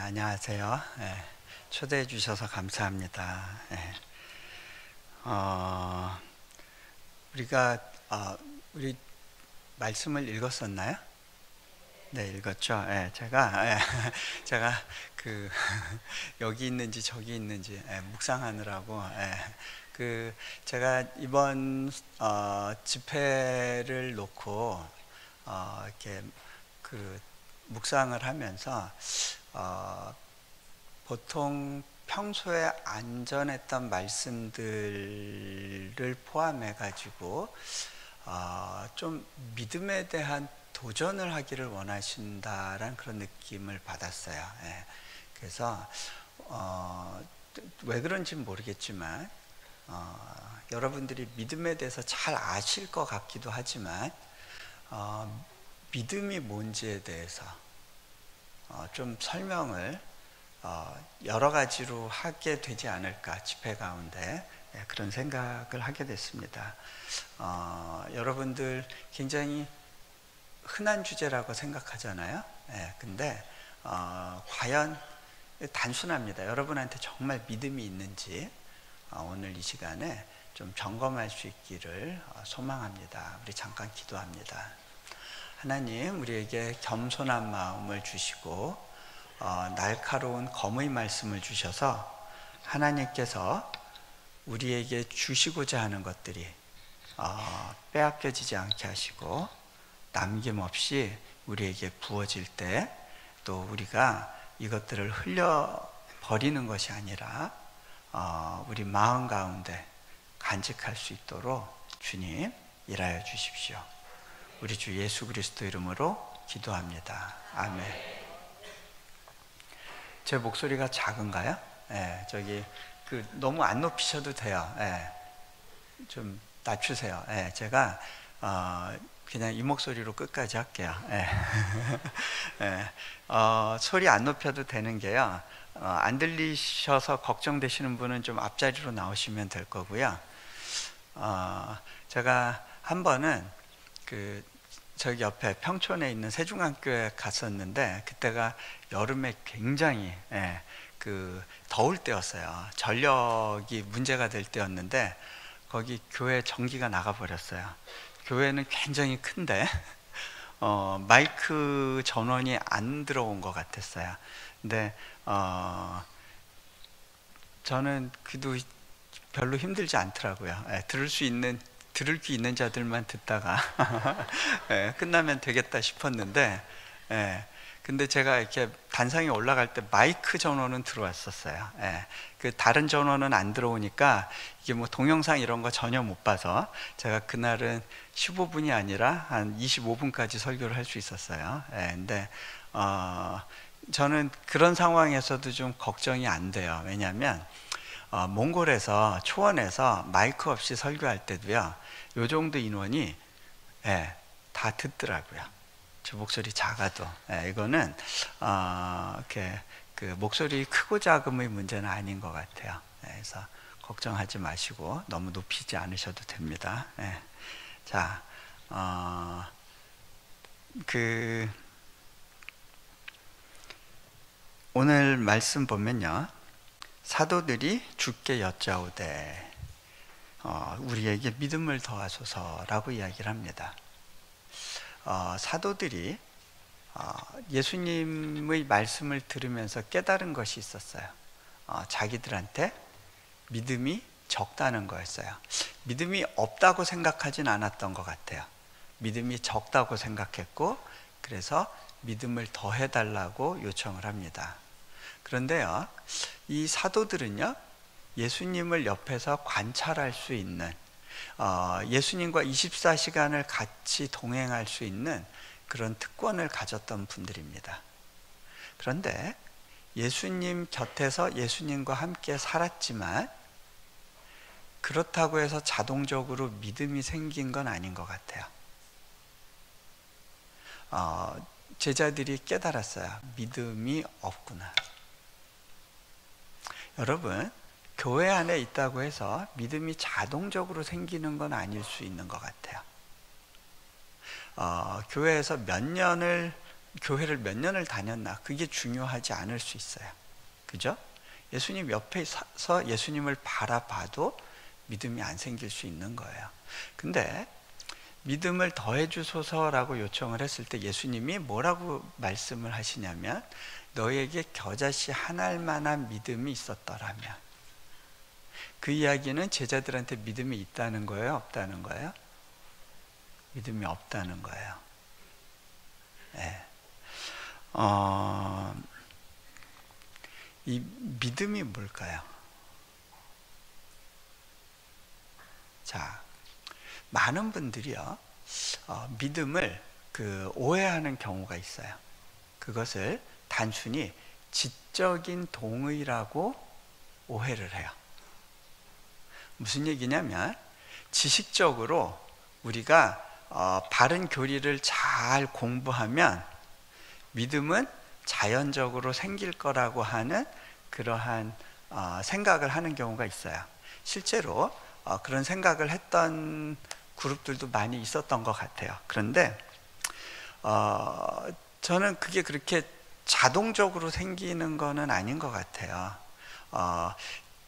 안녕하세요. 초대해 주셔서 감사합니다. 우리가 우리 말씀을 읽었었나요? 네, 읽었죠. 제가 그 여기 있는지 저기 있는지 묵상하느라고 제가 이번 집회를 놓고 이렇게 묵상을 하면서 보통 평소에 안전했던 말씀들을 포함해 가지고 좀 믿음에 대한 도전을 하기를 원하신다라는 그런 느낌을 받았어요. 그래서 왜 그런지는 모르겠지만 여러분들이 믿음에 대해서 잘 아실 것 같기도 하지만 믿음이 뭔지에 대해서 좀 설명을 여러 가지로 하게 되지 않을까, 집회 가운데 그런 생각을 하게 됐습니다. 여러분들 굉장히 흔한 주제라고 생각하잖아요. 근데 과연 단순합니다. 여러분한테 정말 믿음이 있는지 오늘 이 시간에 좀 점검할 수 있기를 소망합니다. 우리 잠깐 기도합니다. 하나님, 우리에게 겸손한 마음을 주시고 날카로운 검의 말씀을 주셔서 하나님께서 우리에게 주시고자 하는 것들이 빼앗겨지지 않게 하시고 남김없이 우리에게 부어질 때 또 우리가 이것들을 흘려버리는 것이 아니라 우리 마음 가운데 간직할 수 있도록 주님 일하여 주십시오. 우리 주 예수 그리스도 이름으로 기도합니다. 아멘. 제 목소리가 작은가요? 저기 너무 안 높이셔도 돼요. 좀 낮추세요. 제가 그냥 이 목소리로 끝까지 할게요. 소리 안 높여도 되는 게요. 안 들리셔서 걱정되시는 분은 좀 앞자리로 나오시면 될 거고요. 제가 한 번은 저기 옆에 평촌에 있는 세중앙교회 갔었는데 그때가 여름에 굉장히 더울 때였어요. 전력이 문제가 될 때였는데 거기 교회 전기가 나가버렸어요. 교회는 굉장히 큰데 마이크 전원이 안 들어온 것 같았어요. 근데 저는 그래도 별로 힘들지 않더라고요. 들을 귀 있는 자들만 듣다가 끝나면 되겠다 싶었는데 근데 제가 이렇게 단상에 올라갈 때 마이크 전원은 들어왔었어요. 다른 전원은 안 들어오니까 이게 뭐 동영상 이런 거 전혀 못 봐서 제가 그날은 15분이 아니라 한 25분까지 설교를 할 수 있었어요. 근데 저는 그런 상황에서도 좀 걱정이 안 돼요. 왜냐하면 몽골에서 초원에서 마이크 없이 설교할 때도요, 요 정도 인원이 다 듣더라고요. 저 목소리 작아도. 이거는 이렇게 목소리 크고 작음의 문제는 아닌 것 같아요. 그래서 걱정하지 마시고 너무 높이지 않으셔도 됩니다. 자, 오늘 말씀 보면요, 사도들이 주께 여짜오되 우리에게 믿음을 더하소서라고 이야기를 합니다. 사도들이 예수님의 말씀을 들으면서 깨달은 것이 있었어요. 자기들한테 믿음이 적다는 거였어요. 믿음이 없다고 생각하진 않았던 것 같아요. 믿음이 적다고 생각했고 그래서 믿음을 더해달라고 요청을 합니다. 그런데요, 이 사도들은요, 예수님을 옆에서 관찰할 수 있는, 예수님과 24시간을 같이 동행할 수 있는 그런 특권을 가졌던 분들입니다. 그런데 예수님 곁에서 예수님과 함께 살았지만 그렇다고 해서 자동적으로 믿음이 생긴 건 아닌 것 같아요. 제자들이 깨달았어요. 믿음이 없구나. 여러분, 교회 안에 있다고 해서 믿음이 자동적으로 생기는 건 아닐 수 있는 것 같아요. 교회에서 몇 년을 교회를 몇 년을 다녔나, 그게 중요하지 않을 수 있어요. 그죠? 예수님 옆에 서서 예수님을 바라봐도 믿음이 안 생길 수 있는 거예요. 근데 믿음을 더해 주소서라고 요청을 했을 때 예수님이 뭐라고 말씀을 하시냐면, 너에게 겨자씨 한 알만한 믿음이 있었더라면. 그 이야기는 제자들한테 믿음이 있다는 거예요, 없다는 거예요? 믿음이 없다는 거예요. 네. 이 믿음이 뭘까요? 자, 많은 분들이요, 믿음을 오해하는 경우가 있어요. 그것을 단순히 지적인 동의라고 오해를 해요. 무슨 얘기냐면, 지식적으로 우리가 바른 교리를 잘 공부하면 믿음은 자연적으로 생길 거라고 하는 그러한 생각을 하는 경우가 있어요. 실제로 그런 생각을 했던 그룹들도 많이 있었던 것 같아요. 그런데 저는 그게 그렇게 자동적으로 생기는 거는 아닌 것 같아요.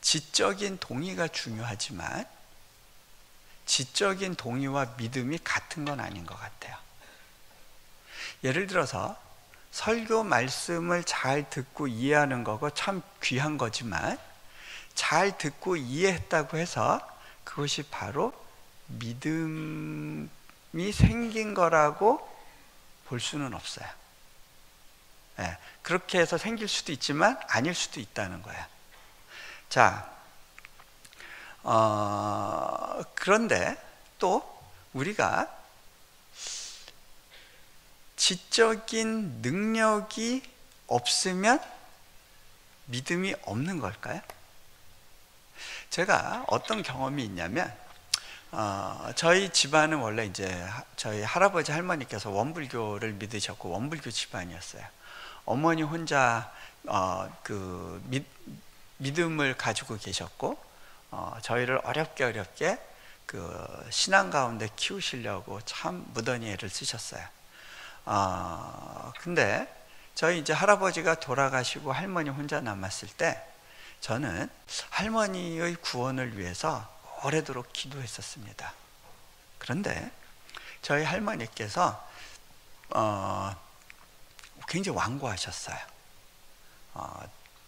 지적인 동의가 중요하지만 지적인 동의와 믿음이 같은 건 아닌 것 같아요. 예를 들어서 설교 말씀을 잘 듣고 이해하는 거고 참 귀한 거지만, 잘 듣고 이해했다고 해서 그것이 바로 믿음이 생긴 거라고 볼 수는 없어요. 네, 그렇게 해서 생길 수도 있지만 아닐 수도 있다는 거예요. 자, 그런데 또 우리가 지적인 능력이 없으면 믿음이 없는 걸까요? 제가 어떤 경험이 있냐면, 저희 집안은 원래 이제 저희 할아버지 할머니께서 원불교를 믿으셨고 원불교 집안이었어요. 어머니 혼자 믿음을 가지고 계셨고, 저희를 어렵게 신앙 가운데 키우시려고 참 무던히 애를 쓰셨어요. 근데 저희 이제 할아버지가 돌아가시고 할머니 혼자 남았을 때 저는 할머니의 구원을 위해서 오래도록 기도했었습니다. 그런데 저희 할머니께서 굉장히 완고하셨어요.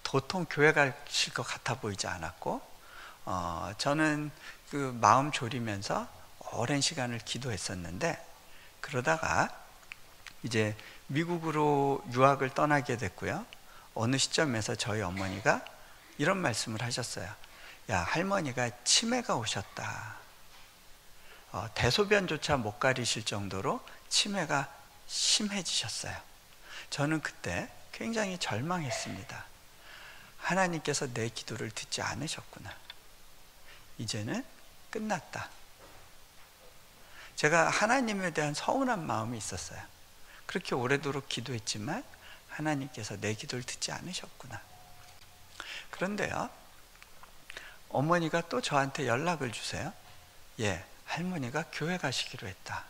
도통 교회 가실 것 같아 보이지 않았고, 저는 그 마음 졸이면서 오랜 시간을 기도했었는데, 그러다가 이제 미국으로 유학을 떠나게 됐고요. 어느 시점에서 저희 어머니가 이런 말씀을 하셨어요. 야, 할머니가 치매가 오셨다. 대소변조차 못 가리실 정도로 치매가 심해지셨어요. 저는 그때 굉장히 절망했습니다. 하나님께서 내 기도를 듣지 않으셨구나. 이제는 끝났다. 제가 하나님에 대한 서운한 마음이 있었어요. 그렇게 오래도록 기도했지만 하나님께서 내 기도를 듣지 않으셨구나. 그런데요, 어머니가 또 저한테 연락을 주세요. 예, 할머니가 교회 가시기로 했다.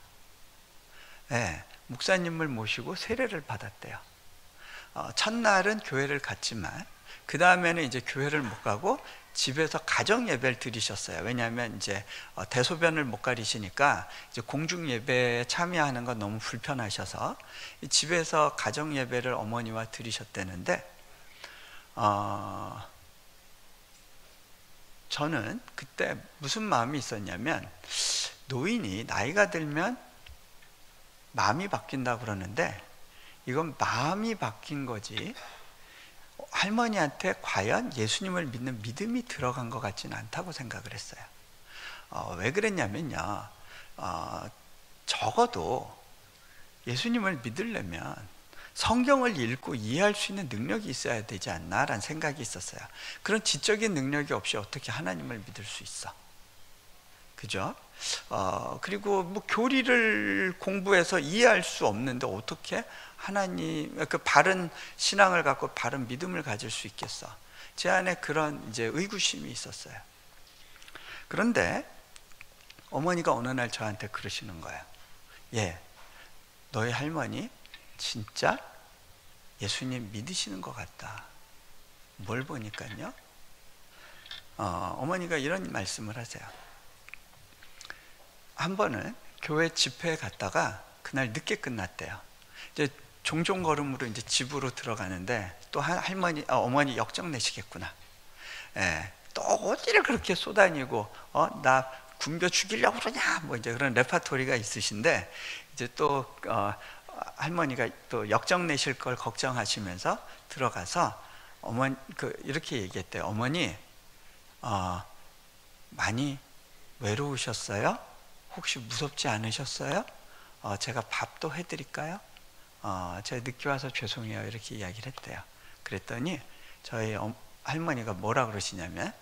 예, 목사님을 모시고 세례를 받았대요. 첫날은 교회를 갔지만 그 다음에는 이제 교회를 못 가고 집에서 가정 예배를 드리셨어요. 왜냐하면 이제 대소변을 못 가리시니까 이제 공중 예배에 참여하는 건 너무 불편하셔서 집에서 가정 예배를 어머니와 드리셨다는데, 저는 그때 무슨 마음이 있었냐면, 노인이 나이가 들면 마음이 바뀐다고 그러는데 이건 마음이 바뀐 거지 할머니한테 과연 예수님을 믿는 믿음이 들어간 것 같지는 않다고 생각을 했어요. 왜 그랬냐면요, 적어도 예수님을 믿으려면 성경을 읽고 이해할 수 있는 능력이 있어야 되지 않나라는 생각이 있었어요. 그런 지적인 능력이 없이 어떻게 하나님을 믿을 수 있어? 그죠? 그리고 뭐 교리를 공부해서 이해할 수 없는데 어떻게 하나님, 그 바른 신앙을 갖고 바른 믿음을 가질 수 있겠어? 제 안에 그런 이제 의구심이 있었어요. 그런데 어머니가 어느 날 저한테 그러시는 거예요. 예, 너희 할머니 진짜 예수님 믿으시는 것 같다. 뭘 보니까요, 어머니가 이런 말씀을 하세요. 한 번은 교회 집회에 갔다가 그날 늦게 끝났대요. 이제 종종 걸음으로 이제 집으로 들어가는데 또 어머니 역정 내시겠구나. 예, 또 어디를 그렇게 쏘다니고 나 굶겨 죽이려고 그러냐, 뭐 이제 그런 레파토리가 있으신데, 이제 또 할머니가 또 역정 내실 걸 걱정하시면서 들어가서 어머니 이렇게 얘기했대요. 어머니, 많이 외로우셨어요? 혹시 무섭지 않으셨어요? 제가 밥도 해드릴까요? 제가 늦게 와서 죄송해요, 이렇게 이야기를 했대요. 그랬더니 저희 할머니가 뭐라 그러시냐면,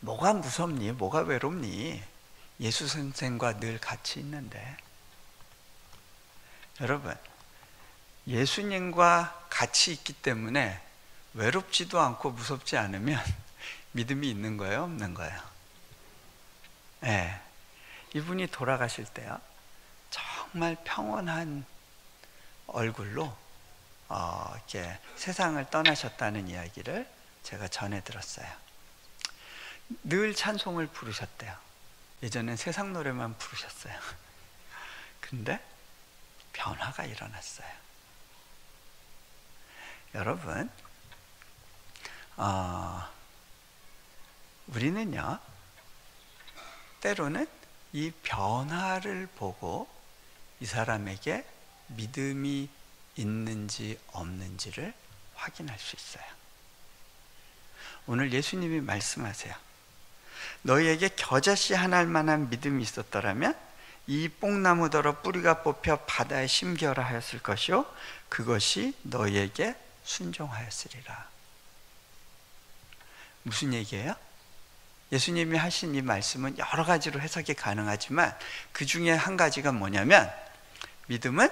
뭐가 무섭니? 뭐가 외롭니? 예수 선생과 늘 같이 있는데. 여러분, 예수님과 같이 있기 때문에 외롭지도 않고 무섭지 않으면 믿음이 있는 거예요, 없는 거예요? 네. 이분이 돌아가실 때요, 정말 평온한 얼굴로 이렇게 세상을 떠나셨다는 이야기를 제가 전해 들었어요. 늘 찬송을 부르셨대요. 예전엔 세상 노래만 부르셨어요. 근데 변화가 일어났어요. 여러분, 우리는요, 때로는 이 변화를 보고 이 사람에게 믿음이 있는지 없는지를 확인할 수 있어요. 오늘 예수님이 말씀하세요. 너희에게 겨자씨 하나일 만한 믿음이 있었더라면 이 뽕나무더러 뿌리가 뽑혀 바다에 심겨라 하였을 것이요 그것이 너희에게 순종하였으리라. 무슨 얘기예요? 예수님이 하신 이 말씀은 여러 가지로 해석이 가능하지만 그 중에 한 가지가 뭐냐면, 믿음은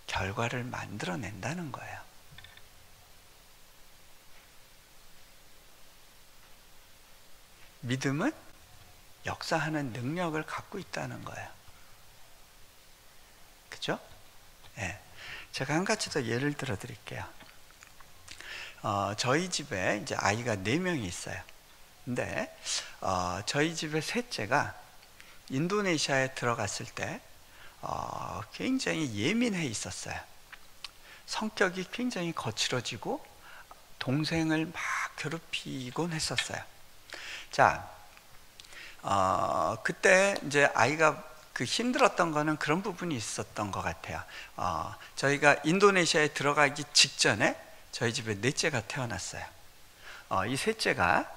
결과를 만들어낸다는 거예요. 믿음은 역사하는 능력을 갖고 있다는 거예요. 그죠? 네. 제가 한 가지 더 예를 들어 드릴게요. 저희 집에 이제 아이가 4명이 있어요. 근데 저희 집의 셋째가 인도네시아에 들어갔을 때 굉장히 예민해 있었어요. 성격이 굉장히 거칠어지고 동생을 막 괴롭히곤 했었어요. 자, 그때 이제 아이가 힘들었던 거는 그런 부분이 있었던 것 같아요. 저희가 인도네시아에 들어가기 직전에 저희 집에 넷째가 태어났어요. 이 셋째가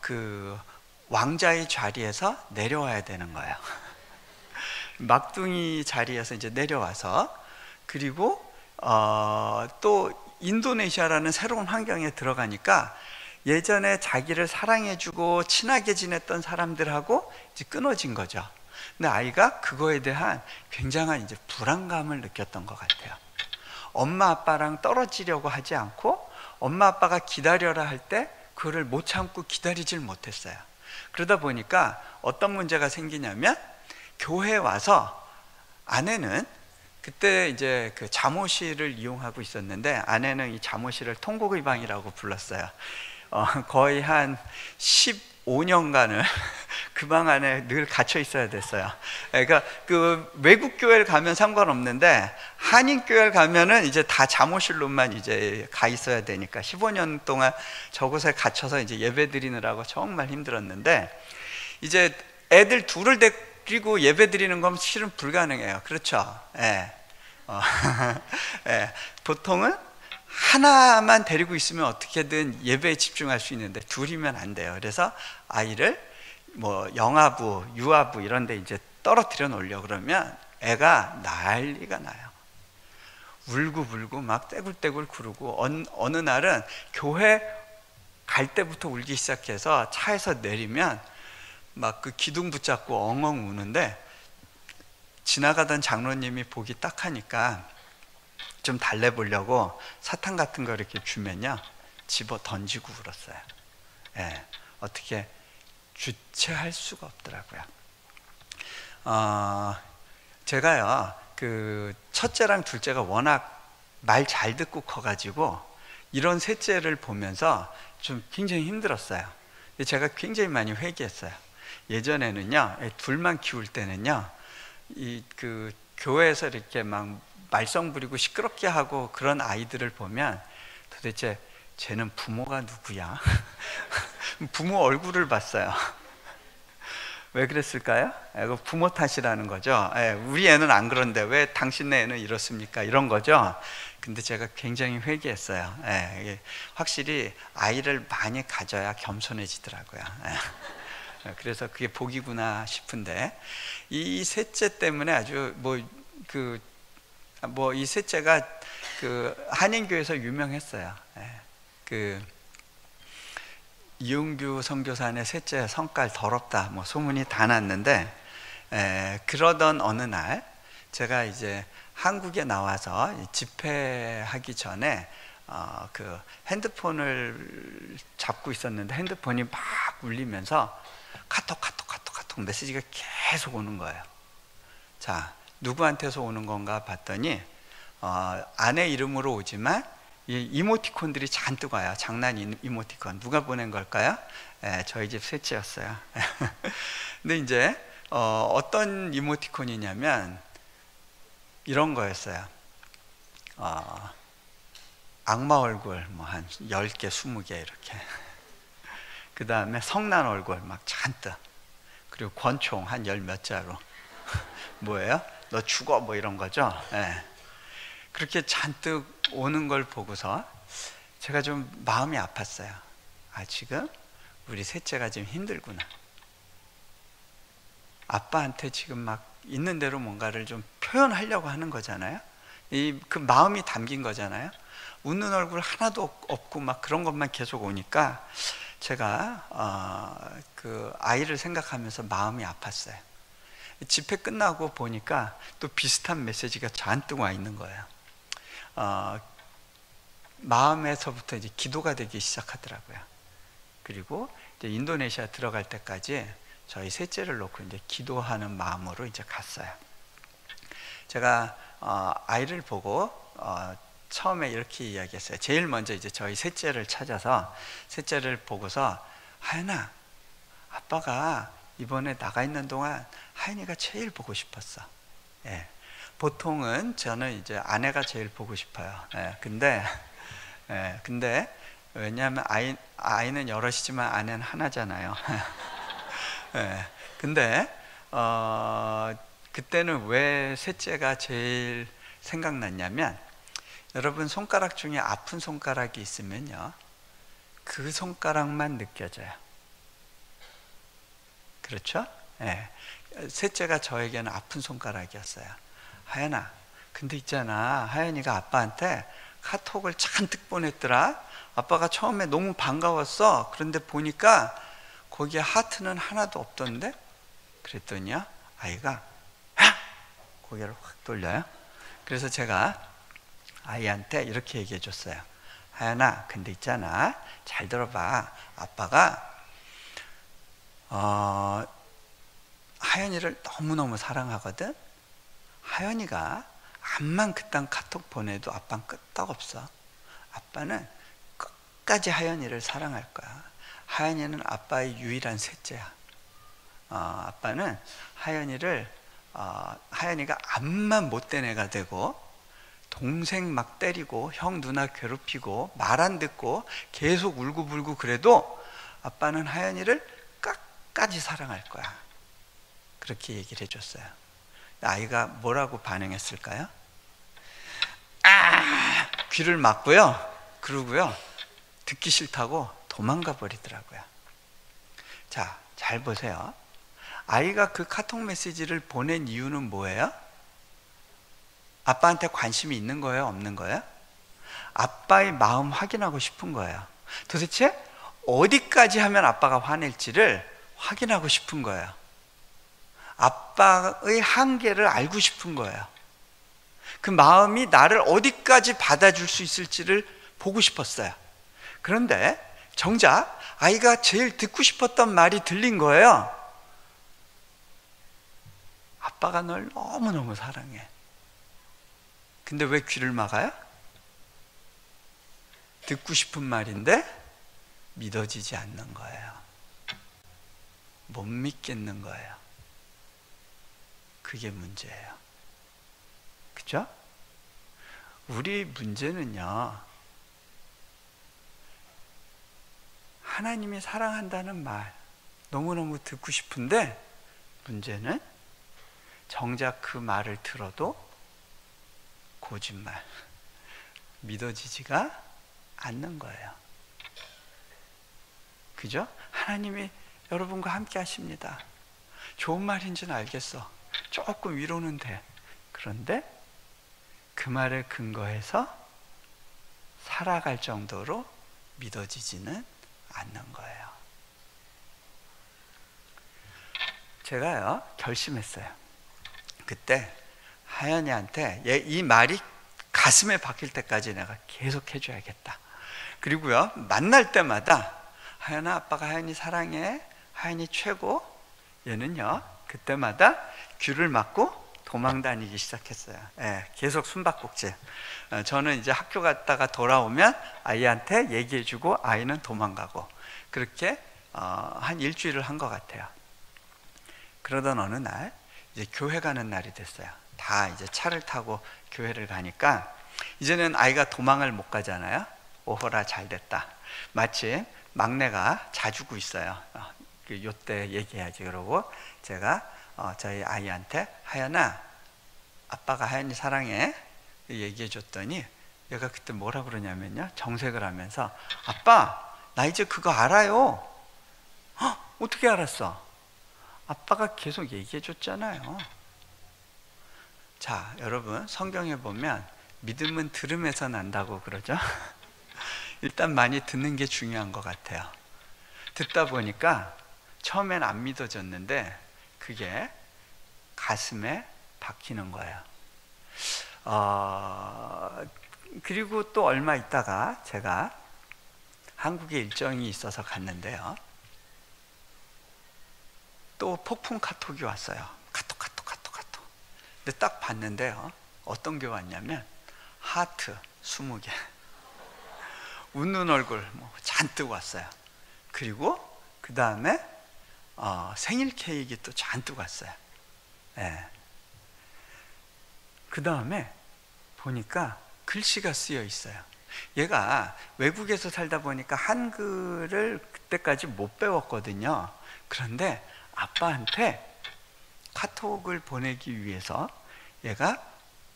그 왕자의 자리에서 내려와야 되는 거예요. 막둥이 자리에서 이제 내려와서, 그리고 또 인도네시아라는 새로운 환경에 들어가니까 예전에 자기를 사랑해주고 친하게 지냈던 사람들하고 이제 끊어진 거죠. 근데 아이가 그거에 대한 굉장한 이제 불안감을 느꼈던 것 같아요. 엄마 아빠랑 떨어지려고 하지 않고 엄마 아빠가 기다려라 할 때 그거를 못 참고 기다리질 못했어요. 그러다 보니까 어떤 문제가 생기냐면, 교회에 와서 아내는 그때 이제 그 잠옷실을 이용하고 있었는데, 아내는 이 잠옷실을 통곡의 방이라고 불렀어요. 거의 한 15년간을 그 방 안에 늘 갇혀 있어야 됐어요. 그러니까 그 외국 교회를 가면 상관없는데 한인 교회를 가면은 이제 다 잠옷실로만 이제 가 있어야 되니까 15년 동안 저곳에 갇혀서 이제 예배 드리느라고 정말 힘들었는데, 이제 애들 둘을 데리고 예배 드리는 건 실은 불가능해요. 그렇죠? 예. 예. 보통은 하나만 데리고 있으면 어떻게든 예배에 집중할 수 있는데 둘이면 안 돼요. 그래서 아이를 뭐 영아부, 유아부 이런 데 이제 떨어뜨려 놓으려고 그러면 애가 난리가 나요. 울고불고 막 떼굴떼굴 구르고, 어느 날은 교회 갈 때부터 울기 시작해서 차에서 내리면 막 그 기둥 붙잡고 엉엉 우는데, 지나가던 장로님이 보기 딱 하니까 좀 달래보려고 사탕 같은 거 이렇게 주면요, 집어 던지고 울었어요. 예, 어떻게 주체할 수가 없더라고요. 제가요, 그 첫째랑 둘째가 워낙 말 잘 듣고 커가지고 이런 셋째를 보면서 좀 굉장히 힘들었어요. 제가 굉장히 많이 회개했어요. 예전에는요, 둘만 키울 때는요, 이 그 교회에서 이렇게 막 말썽 부리고 시끄럽게 하고 그런 아이들을 보면 도대체 쟤는 부모가 누구야? 부모 얼굴을 봤어요. 왜 그랬을까요? 이거 부모 탓이라는 거죠. 우리 애는 안 그런데 왜 당신네 애는 이렇습니까? 이런 거죠. 근데 제가 굉장히 회개했어요. 확실히 아이를 많이 가져야 겸손해지더라고요. 그래서 그게 복이구나 싶은데, 이 셋째 때문에 아주 이 셋째가 그 한인교회에서 유명했어요. 그 이용규 선교사의 셋째 성깔 더럽다 뭐 소문이 다 났는데, 그러던 어느 날 제가 이제 한국에 나와서 집회하기 전에 그 핸드폰을 잡고 있었는데 핸드폰이 막 울리면서 카톡 메시지가 계속 오는 거예요. 자, 누구한테서 오는 건가 봤더니 아내 이름으로 오지만 이 이모티콘들이 잔뜩 와요. 장난 이모티콘. 누가 보낸 걸까요? 저희 집 셋째였어요. 근데 이제 어떤 이모티콘이냐면 이런 거였어요. 악마 얼굴 뭐 한 10개, 20개 이렇게. 그 다음에 성난 얼굴 막 잔뜩. 그리고 권총 한 10몇 자루. 뭐예요? 너 죽어 뭐 이런 거죠. 그렇게 잔뜩 오는 걸 보고서 제가 좀 마음이 아팠어요. 지금 우리 셋째가 지금 힘들구나. 아빠한테 지금 막 있는 대로 뭔가를 좀 표현하려고 하는 거잖아요. 그 마음이 담긴 거잖아요. 웃는 얼굴 하나도 없고 막 그런 것만 계속 오니까 제가 그 아이를 생각하면서 마음이 아팠어요. 집회 끝나고 보니까 또 비슷한 메시지가 잔뜩 와 있는 거예요. 마음에서부터 이제 기도가 되기 시작하더라고요. 그리고 이제 인도네시아 들어갈 때까지 저희 셋째를 놓고 이제 기도하는 마음으로 이제 갔어요. 제가 아이를 보고 처음에 이렇게 이야기했어요. 제일 먼저 이제 저희 셋째를 찾아서 셋째를 보고서 하연아, 아빠가 이번에 나가 있는 동안 하연이가 제일 보고 싶었어. 보통은 저는 이제 아내가 제일 보고 싶어요. 근데 왜냐하면 아이는 여럿이지만 아내는 하나잖아요. 근데 그때는 왜 셋째가 제일 생각났냐면, 여러분 손가락 중에 아픈 손가락이 있으면요, 그 손가락만 느껴져요. 그렇죠? 셋째가 저에게는 아픈 손가락이었어요. 하연아, 근데 있잖아, 하연이가 아빠한테 카톡을 잔뜩 보냈더라. 아빠가 처음에 너무 반가웠어. 그런데 보니까 거기에 하트는 하나도 없던데? 그랬더니요, 아이가 고개를 확 돌려요. 그래서 제가 아이한테 이렇게 얘기해 줬어요. 하연아, 근데 있잖아, 잘 들어봐. 아빠가 하연이를 너무너무 사랑하거든. 하연이가 암만 그딴 카톡 보내도 아빠는 끄떡없어. 아빠는 끝까지 하연이를 사랑할 거야. 하연이는 아빠의 유일한 셋째야. 아빠는 하연이가 암만 못된 애가 되고 동생 막 때리고 형 누나 괴롭히고 말 안 듣고 계속 울고불고 그래도 아빠는 하연이를 끝까지 사랑할 거야. 그렇게 얘기를 해줬어요. 아이가 뭐라고 반응했을까요? 귀를 막고요. 그러고요, 듣기 싫다고 도망가 버리더라고요. 자, 잘 보세요. 아이가 그 카톡 메시지를 보낸 이유는 뭐예요? 아빠한테 관심이 있는 거예요? 없는 거예요? 아빠의 마음 확인하고 싶은 거예요. 도대체 어디까지 하면 아빠가 화낼지를 확인하고 싶은 거예요. 아빠의 한계를 알고 싶은 거예요. 그 마음이 나를 어디까지 받아줄 수 있을지를 보고 싶었어요. 그런데 정작 아이가 제일 듣고 싶었던 말이 들린 거예요. 아빠가 널 너무너무 사랑해. 근데 왜 귀를 막아요? 듣고 싶은 말인데 믿어지지 않는 거예요. 못 믿겠는 거예요. 그게 문제예요. 그죠? 우리 문제는요, 하나님이 사랑한다는 말 너무너무 듣고 싶은데, 문제는 정작 그 말을 들어도 거짓말, 믿어지지가 않는 거예요. 그죠? 하나님이 여러분과 함께 하십니다. 좋은 말인지는 알겠어. 조금 위로는 돼. 그런데 그 말을 근거해서 살아갈 정도로 믿어지지는 않는 거예요. 제가요, 결심했어요. 그때 하연이한테 이 말이 가슴에 박힐 때까지 내가 계속 해줘야겠다. 그리고요, 만날 때마다 하연아, 아빠가 하연이 사랑해, 하연이 최고. 얘는요, 그때마다 귀를 막고 도망 다니기 시작했어요. 계속 숨바꼭질. 저는 이제 학교 갔다가 돌아오면 아이한테 얘기해주고 아이는 도망가고, 그렇게 한 일주일을 한 것 같아요. 그러던 어느 날 이제 교회 가는 날이 됐어요. 다 이제 차를 타고 교회를 가니까 이제는 아이가 도망을 못 가잖아요. 오호라, 잘 됐다. 마침 막내가 자주고 있어요. 요때 얘기해야지. 그러고 제가 저희 아이한테 하연아, 아빠가 하연이 사랑해 얘기해 줬더니 얘가 그때 뭐라 그러냐면요, 정색을 하면서 아빠, 나 이제 그거 알아요. 어떻게 알았어? 아빠가 계속 얘기해 줬잖아요. 자, 여러분, 성경에 보면 믿음은 들음에서 난다고 그러죠. 일단 많이 듣는 게 중요한 것 같아요. 듣다 보니까 처음엔 안 믿어졌는데 그게 가슴에 박히는 거예요. 그리고 또 얼마 있다가 제가 한국에 일정이 있어서 갔는데요, 또 폭풍 카톡이 왔어요. 카톡. 근데 딱 봤는데요, 어떤 게 왔냐면 하트 20개, 웃는 얼굴 잔뜩 왔어요. 그리고 그 다음에 생일 케이크 또 잔뜩 왔어요. 그 다음에 보니까 글씨가 쓰여 있어요. 얘가 외국에서 살다 보니까 한글을 그때까지 못 배웠거든요. 그런데 아빠한테 카톡을 보내기 위해서 얘가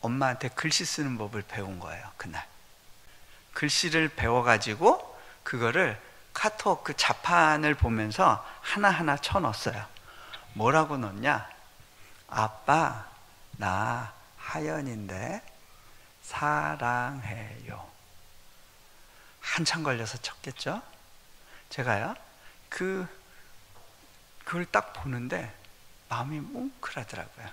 엄마한테 글씨 쓰는 법을 배운 거예요. 그날 글씨를 배워가지고 그거를 카톡 그 자판을 보면서 하나하나 쳐넣었어요. 뭐라고 넣냐? 아빠, 나 하연인데 사랑해요. 한참 걸려서 쳤겠죠? 제가요, 그걸 딱 보는데 마음이 뭉클하더라고요.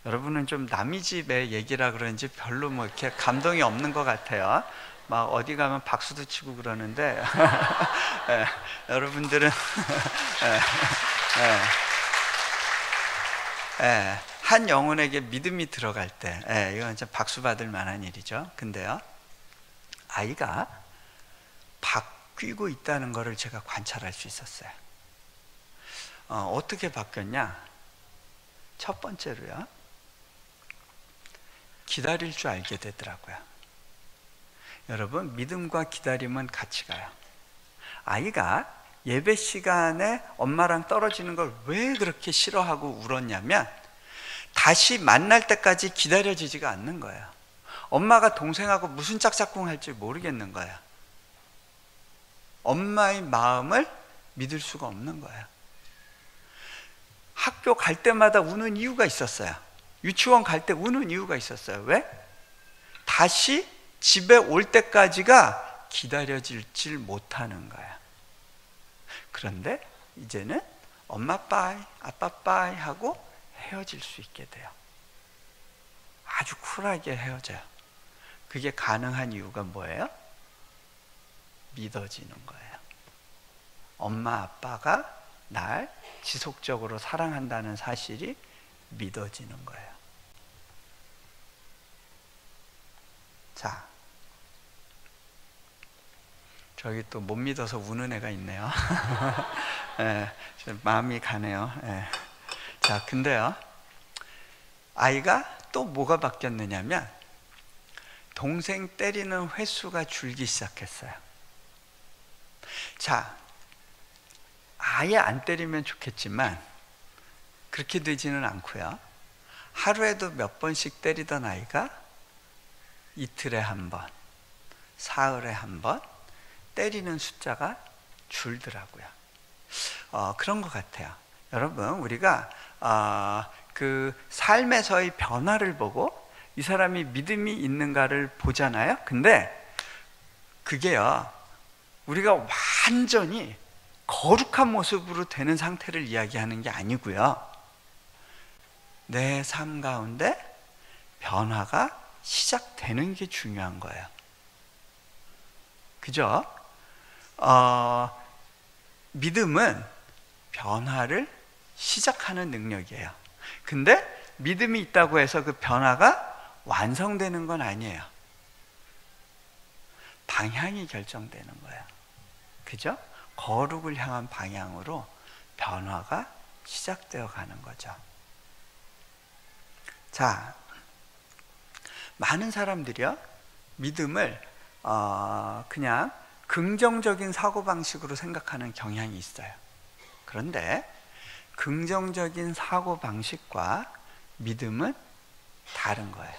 여러분은 좀 남의 집의 얘기라 그런지 별로 이렇게 감동이 없는 것 같아요. 막 어디 가면 박수도 치고 그러는데 여러분들은 한 영혼에게 믿음이 들어갈 때 이건 좀 박수 받을 만한 일이죠. 근데요, 아이가 바뀌고 있다는 것을 제가 관찰할 수 있었어요. 어떻게 바뀌었냐? 첫 번째로요, 기다릴 줄 알게 되더라고요. 여러분, 믿음과 기다림은 같이 가요. 아이가 예배 시간에 엄마랑 떨어지는 걸 왜 그렇게 싫어하고 울었냐면 다시 만날 때까지 기다려지지가 않는 거예요. 엄마가 동생하고 무슨 짝짝꿍 할지 모르겠는 거예요. 엄마의 마음을 믿을 수가 없는 거예요. 학교 갈 때마다 우는 이유가 있었어요. 유치원 갈 때 우는 이유가 있었어요. 왜? 다시 집에 올 때까지가 기다려질 못하는 거야. 그런데 이제는 엄마 빠이, 아빠 빠이 하고 헤어질 수 있게 돼요. 아주 쿨하게 헤어져요. 그게 가능한 이유가 뭐예요? 믿어지는 거예요. 엄마 아빠가 날 지속적으로 사랑한다는 사실이 믿어지는 거예요. 자, 저기 또 못 믿어서 우는 애가 있네요. 예, 마음이 가네요. 예. 자, 근데요, 아이가 또 뭐가 바뀌었느냐면 동생 때리는 횟수가 줄기 시작했어요. 자, 아예 안 때리면 좋겠지만 그렇게 되지는 않고요. 하루에도 몇 번씩 때리던 아이가 이틀에 한 번, 사흘에 한 번 때리는 숫자가 줄더라고요. 그런 것 같아요. 여러분, 우리가 그 삶에서의 변화를 보고 이 사람이 믿음이 있는가를 보잖아요. 근데 그게요, 우리가 완전히 거룩한 모습으로 되는 상태를 이야기하는 게 아니고요, 내 삶 가운데 변화가 시작되는 게 중요한 거예요. 그죠? 믿음은 변화를 시작하는 능력이에요. 근데 믿음이 있다고 해서 그 변화가 완성되는 건 아니에요. 방향이 결정되는 거예요. 그죠? 거룩을 향한 방향으로 변화가 시작되어 가는 거죠. 자, 많은 사람들이요, 믿음을 그냥 긍정적인 사고방식으로 생각하는 경향이 있어요. 그런데 긍정적인 사고방식과 믿음은 다른 거예요.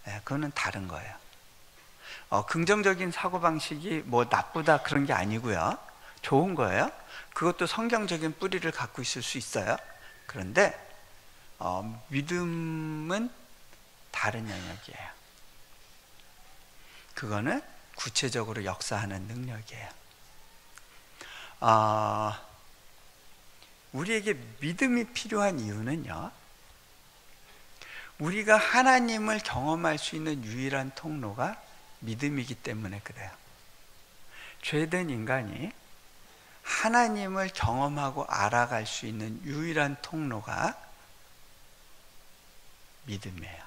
네, 그거는 다른 거예요. 긍정적인 사고방식이 뭐 나쁘다 그런 게 아니고요, 좋은 거예요. 그것도 성경적인 뿌리를 갖고 있을 수 있어요. 그런데 믿음은 다른 영역이에요. 그거는 구체적으로 역사하는 능력이에요. 우리에게 믿음이 필요한 이유는요, 우리가 하나님을 경험할 수 있는 유일한 통로가 믿음이기 때문에 그래요. 죄된 인간이 하나님을 경험하고 알아갈 수 있는 유일한 통로가 믿음이에요.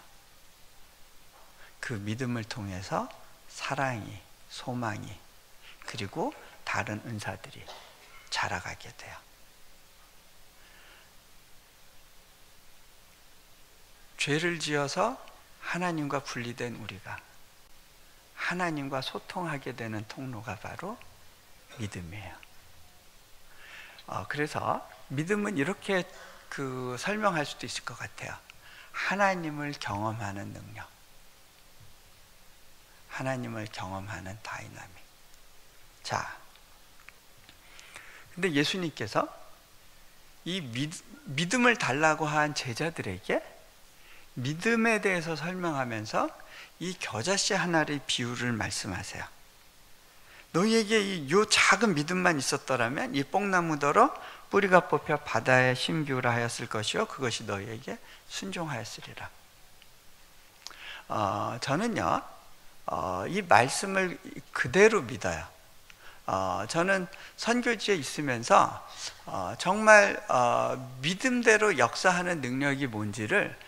그 믿음을 통해서 사랑이, 소망이, 그리고 다른 은사들이 자라가게 돼요. 죄를 지어서 하나님과 분리된 우리가 하나님과 소통하게 되는 통로가 바로 믿음이에요. 그래서 믿음은 이렇게 설명할 수도 있을 것 같아요. 하나님을 경험하는 능력, 하나님을 경험하는 다이나믹. 자, 근데 예수님께서 이 믿음을 달라고 한 제자들에게 믿음에 대해서 설명하면서 이 겨자씨 하나의 비유를 말씀하세요. 너희에게 요 작은 믿음만 있었더라면 이 뽕나무더러 뿌리가 뽑혀 바다에 심기우라 하였을 것이요 그것이 너희에게 순종하였으리라. 저는요, 이 말씀을 그대로 믿어요. 저는 선교지에 있으면서 정말 믿음대로 역사하는 능력이 뭔지를,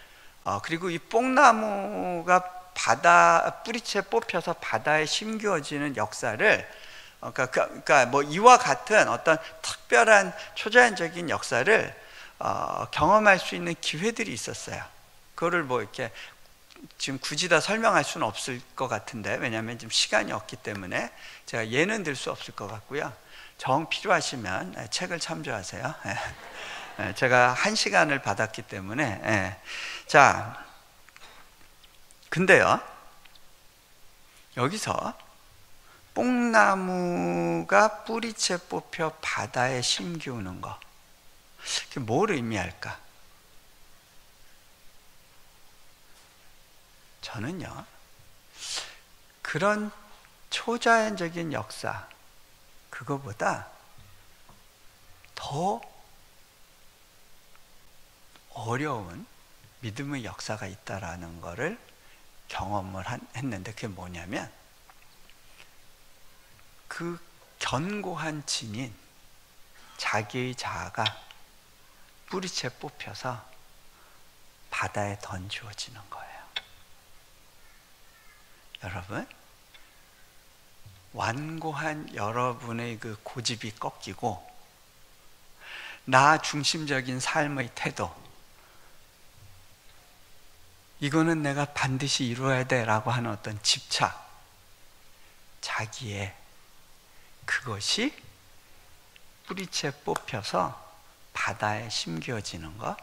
그리고 이 뽕나무가 바다 뿌리채 뽑혀서 바다에 심겨지는 역사를, 그러니까 뭐 이와 같은 어떤 특별한 초자연적인 역사를 경험할 수 있는 기회들이 있었어요. 그거를 뭐 이렇게 지금 굳이 다 설명할 수는 없을 것 같은데, 왜냐하면 지금 시간이 없기 때문에 제가 예는 들 수 없을 것 같고요. 정 필요하시면 책을 참조하세요. 제가 1시간을 받았기 때문에. 자, 근데요, 여기서 뽕나무가 뿌리채 뽑혀 바다에 심기우는 거, 그게 뭘 의미할까? 저는요, 그런 초자연적인 역사, 그거보다 더 어려운 믿음의 역사가 있다라는 것을 경험을 했는데, 그게 뭐냐면 그 견고한 진인 자기의 자아가 뿌리채 뽑혀서 바다에 던지워지는 거예요. 여러분, 완고한 여러분의 그 고집이 꺾이고 나 중심적인 삶의 태도, 이거는 내가 반드시 이루어야 돼 라고 하는 어떤 집착, 자기의 그것이 뿌리채 뽑혀서 바다에 심겨지는 것,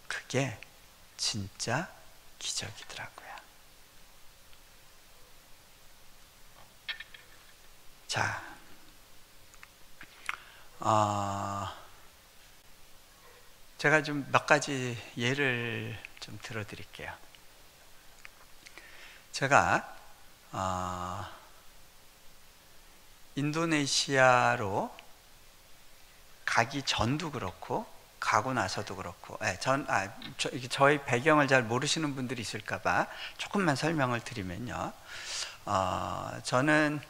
그게 진짜 기적이더라고요. 자, 제가 좀 몇 가지 예를 좀 들어드릴게요. 제가 인도네시아로 가기 전도 그렇고 가고 나서도 그렇고, 저희 배경을 잘 모르시는 분들이 있을까봐 조금만 설명을 드리면요, 저는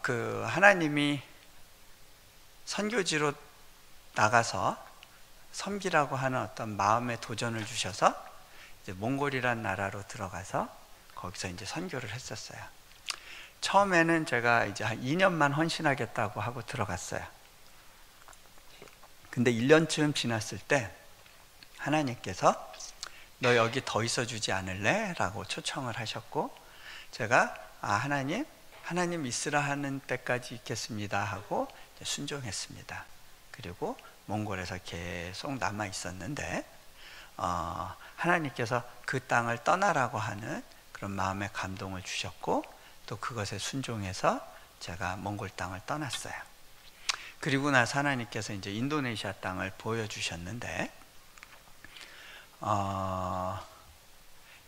그 하나님이 선교지로 나가서 섬기라고 하는 어떤 마음의 도전을 주셔서 이제 몽골이란 나라로 들어가서 거기서 이제 선교를 했었어요. 처음에는 제가 이제 한 2년만 헌신하겠다고 하고 들어갔어요. 근데 1년쯤 지났을 때 하나님께서 너 여기 더 있어 주지 않을래? 라고 초청을 하셨고, 제가 하나님 있으라 하는 때까지 있겠습니다 하고 순종했습니다. 그리고 몽골에서 계속 남아 있었는데 하나님께서 그 땅을 떠나라고 하는 그런 마음의 감동을 주셨고, 또 그것에 순종해서 제가 몽골 땅을 떠났어요. 그리고 나서 하나님께서 이제 인도네시아 땅을 보여주셨는데,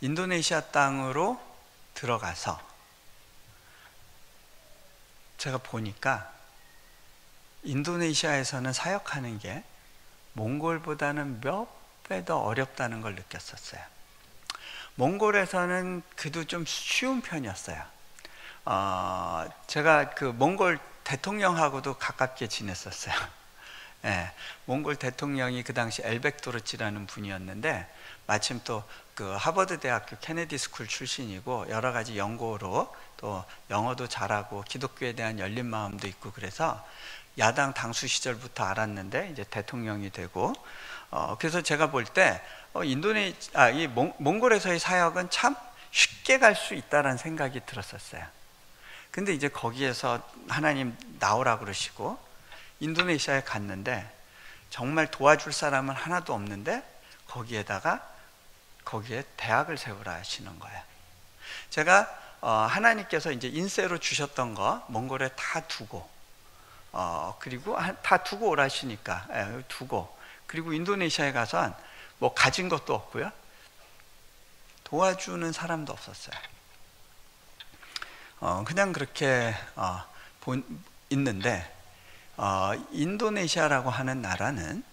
인도네시아 땅으로 들어가서 제가 보니까 인도네시아에서는 사역하는 게 몽골보다는 몇 배 더 어렵다는 걸 느꼈었어요. 몽골에서는 그래도 좀 쉬운 편이었어요. 제가 그 몽골 대통령하고도 가깝게 지냈었어요. 예, 몽골 대통령이 그 당시 엘벡도르치라는 분이었는데, 마침 또 그 하버드 대학교 케네디 스쿨 출신이고 여러 가지 연고로 또 영어도 잘하고 기독교에 대한 열린 마음도 있고, 그래서 야당 당수 시절부터 알았는데 이제 대통령이 되고, 그래서 제가 볼 때 이 몽골에서의 사역은 참 쉽게 갈 수 있다라는 생각이 들었었어요. 근데 이제 거기에서 하나님 나오라 그러시고 인도네시아에 갔는데 정말 도와줄 사람은 하나도 없는데 거기에 대학을 세우라 하시는 거예요. 제가 하나님께서 이제 인세로 주셨던 거 몽골에 다 두고, 그리고 다 두고 오라 하시니까 두고, 그리고 인도네시아에 가서 뭐 가진 것도 없고요, 도와주는 사람도 없었어요. 그냥 그렇게 있는데, 인도네시아라고 하는 나라는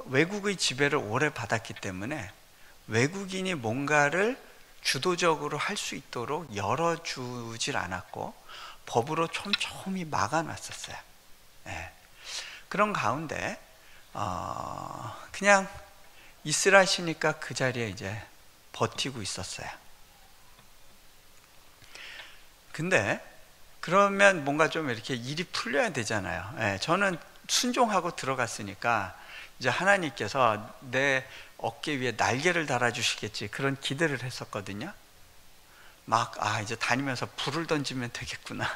외국의 지배를 오래 받았기 때문에 외국인이 뭔가를 주도적으로 할 수 있도록 열어주질 않았고 법으로 촘촘히 막아놨었어요. 네. 그런 가운데 그냥 있으라 하시니까 그 자리에 이제 버티고 있었어요. 근데 그러면 뭔가 좀 이렇게 일이 풀려야 되잖아요. 네, 저는 순종하고 들어갔으니까 이제 하나님께서 내 어깨 위에 날개를 달아주시겠지, 그런 기대를 했었거든요. 막 이제 다니면서 불을 던지면 되겠구나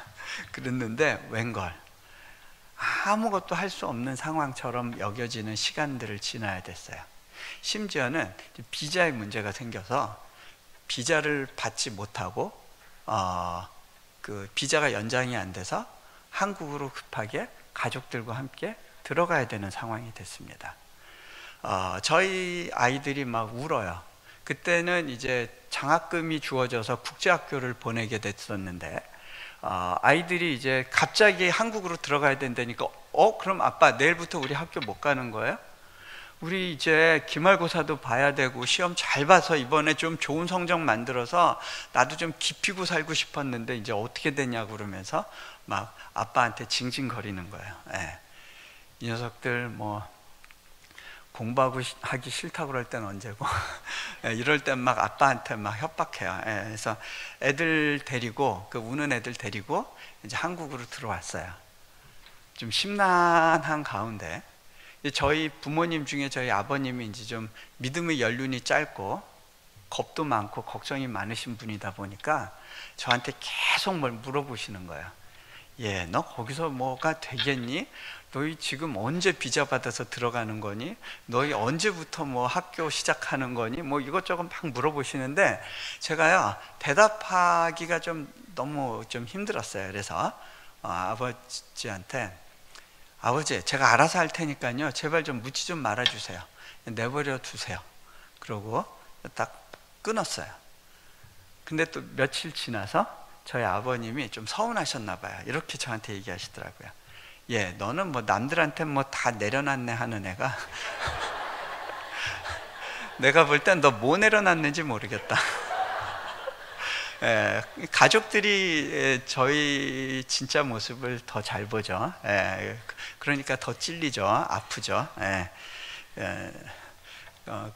그랬는데 웬걸 아무것도 할 수 없는 상황처럼 여겨지는 시간들을 지나야 됐어요. 심지어는 비자의 문제가 생겨서 비자를 받지 못하고 그 비자가 연장이 안 돼서 한국으로 급하게 가족들과 함께 들어가야 되는 상황이 됐습니다. 저희 아이들이 막 울어요. 그때는 이제 장학금이 주어져서 국제학교를 보내게 됐었는데, 아이들이 이제 갑자기 한국으로 들어가야 된다니까, 그럼 아빠 내일부터 우리 학교 못 가는 거예요? 우리 이제 기말고사도 봐야 되고 시험 잘 봐서 이번에 좀 좋은 성적 만들어서 나도 좀 기피고 살고 싶었는데 이제 어떻게 되냐고 그러면서 막 아빠한테 징징거리는 거예요. 이 녀석들 뭐 공부하기 싫다고 그럴 때는 언제고 예, 이럴 땐 막 아빠한테 막 협박해요. 예, 그래서 애들 데리고 그 우는 애들 데리고 이제 한국으로 들어왔어요. 좀 심란한 가운데 저희 부모님 중에 저희 아버님이 이제 좀 믿음의 연륜이 짧고 겁도 많고 걱정이 많으신 분이다 보니까 저한테 계속 뭘 물어보시는 거예요. 예, 너 거기서 뭐가 되겠니? 너희 지금 언제 비자 받아서 들어가는 거니? 너희 언제부터 뭐 학교 시작하는 거니? 뭐 이것저것 막 물어보시는데 제가요 대답하기가 좀 너무 좀 힘들었어요. 그래서 아버지한테 아버지 제가 알아서 할 테니까요 제발 좀 묻지 좀 말아주세요. 내버려 두세요. 그러고 딱 끊었어요. 근데 또 며칠 지나서 저희 아버님이 좀 서운하셨나 봐요. 이렇게 저한테 얘기하시더라고요. 예, 너는 뭐 남들한테 뭐 다 내려놨네 하는 애가 내가 볼 땐 너 뭐 내려놨는지 모르겠다. 예, 가족들이 저희 진짜 모습을 더 잘 보죠. 예, 그러니까 더 찔리죠. 아프죠. 예,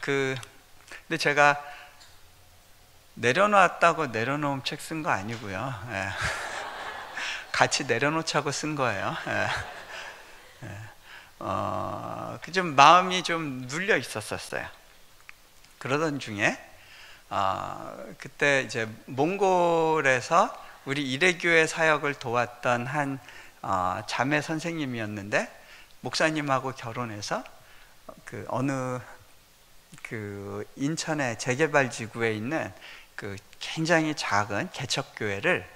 근데 제가 내려놨다고 내려놓은 책 쓴 거 아니고요. 예. 같이 내려놓자고 쓴 거예요. 예. 좀 마음이 좀 눌려 있었어요. 그러던 중에 그때 이제 몽골에서 우리 이레교회 사역을 도왔던 한 자매 선생님이었는데 목사님하고 결혼해서 그 어느 그 인천의 재개발 지구에 있는 그 굉장히 작은 개척교회를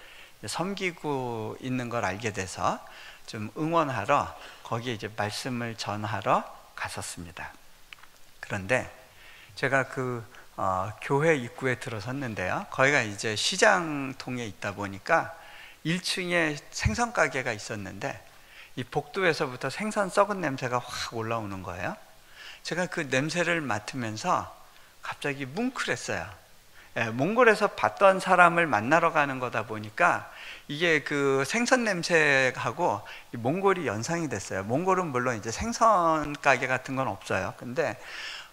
섬기고 있는 걸 알게 돼서 좀 응원하러 거기에 이제 말씀을 전하러 갔었습니다. 그런데 제가 그 교회 입구에 들어섰는데요. 거기가 이제 시장통에 있다 보니까 1층에 생선 가게가 있었는데 이 복도에서부터 생선 썩은 냄새가 확 올라오는 거예요. 제가 그 냄새를 맡으면서 갑자기 뭉클했어요. 예, 몽골에서 봤던 사람을 만나러 가는 거다 보니까 이게 그 생선 냄새하고 몽골이 연상이 됐어요. 몽골은 물론 이제 생선 가게 같은 건 없어요. 근데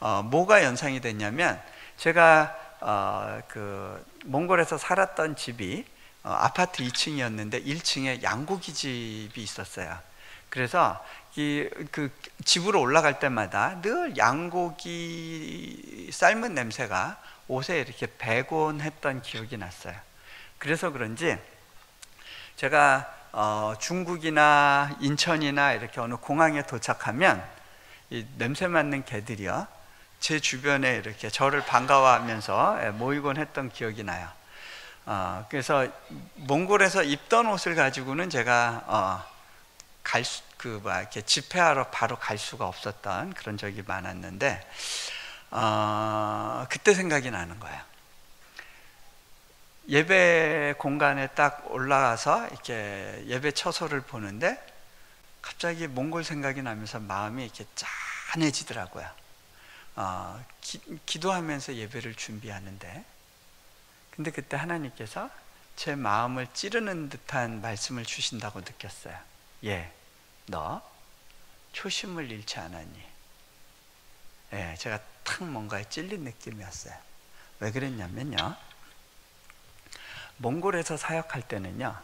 뭐가 연상이 됐냐면 제가 그 몽골에서 살았던 집이 아파트 2층이었는데 1층에 양고기 집이 있었어요. 그래서 그 집으로 올라갈 때마다 늘 양고기 삶은 냄새가 옷에 이렇게 배곤 했던 기억이 났어요. 그래서 그런지 제가 중국이나 인천이나 이렇게 어느 공항에 도착하면 이 냄새 맡는 개들이요 제 주변에 이렇게 저를 반가워하면서 모이곤 했던 기억이 나요. 그래서 몽골에서 입던 옷을 가지고는 제가 이렇게 집회하러 바로 갈 수가 없었던 그런 적이 많았는데 그때 생각이 나는 거예요. 예배 공간에 딱 올라가서 이렇게 예배 처소를 보는데 갑자기 몽골 생각이 나면서 마음이 이렇게 짠해지더라고요. 기도하면서 예배를 준비하는데 근데 그때 하나님께서 제 마음을 찌르는 듯한 말씀을 주신다고 느꼈어요. 예, 너 초심을 잃지 않았니? 예, 제가 탁 뭔가에 찔린 느낌이었어요. 왜 그랬냐면요, 몽골에서 사역할 때는요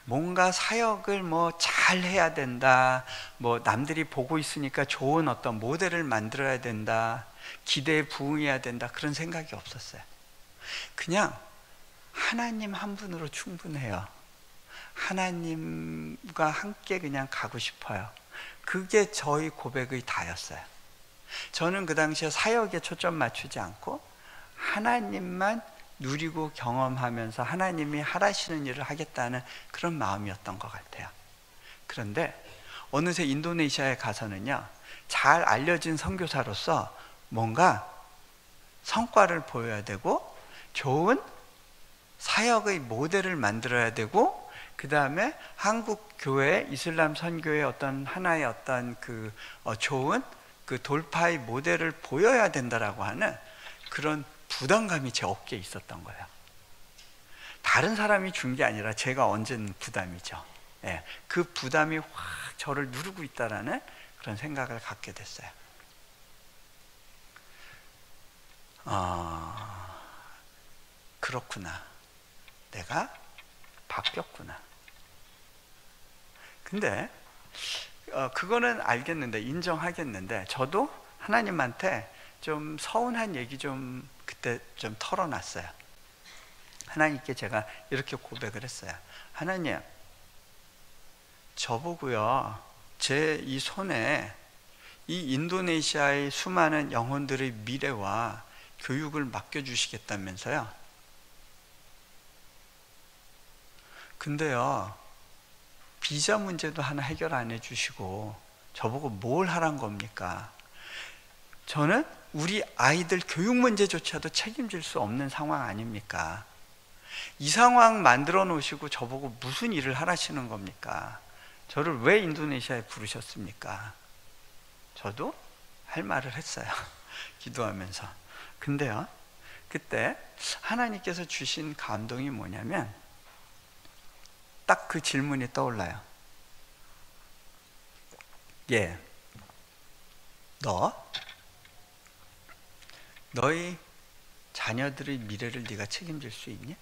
뭔가 사역을 뭐 잘 해야 된다, 뭐 남들이 보고 있으니까 좋은 어떤 모델을 만들어야 된다, 기대에 부응해야 된다, 그런 생각이 없었어요. 그냥 하나님 한 분으로 충분해요. 하나님과 함께 그냥 가고 싶어요. 그게 저희 고백의 다였어요. 저는 그 당시에 사역에 초점 맞추지 않고 하나님만 누리고 경험하면서 하나님이 하라시는 일을 하겠다는 그런 마음이었던 것 같아요. 그런데 어느새 인도네시아에 가서는요 잘 알려진 선교사로서 뭔가 성과를 보여야 되고 좋은 사역의 모델을 만들어야 되고, 그 다음에 한국 교회 이슬람 선교의 어떤 하나의 어떤 그 좋은 그 돌파의 모델을 보여야 된다라고 하는 그런 부담감이 제 어깨에 있었던 거예요. 다른 사람이 준 게 아니라 제가 얹은 부담이죠. 예, 그 부담이 확 저를 누르고 있다라는 그런 생각을 갖게 됐어요. 그렇구나. 내가 바뀌었구나. 근데 그거는 알겠는데, 인정하겠는데, 저도 하나님한테 좀 서운한 얘기 좀 그때 좀 털어놨어요. 하나님께 제가 이렇게 고백을 했어요. 하나님, 저보고요, 제 이 손에 이 인도네시아의 수많은 영혼들의 미래와 교육을 맡겨주시겠다면서요. 근데요, 비자 문제도 하나 해결 안 해주시고 저보고 뭘 하란 겁니까? 저는 우리 아이들 교육 문제조차도 책임질 수 없는 상황 아닙니까? 이 상황 만들어 놓으시고 저보고 무슨 일을 하라시는 겁니까? 저를 왜 인도네시아에 부르셨습니까? 저도 할 말을 했어요. 기도하면서. 근데요, 그때 하나님께서 주신 감동이 뭐냐면 딱 그 질문이 떠올라요. 예, 너희 자녀들의 미래를 네가 책임질 수 있니?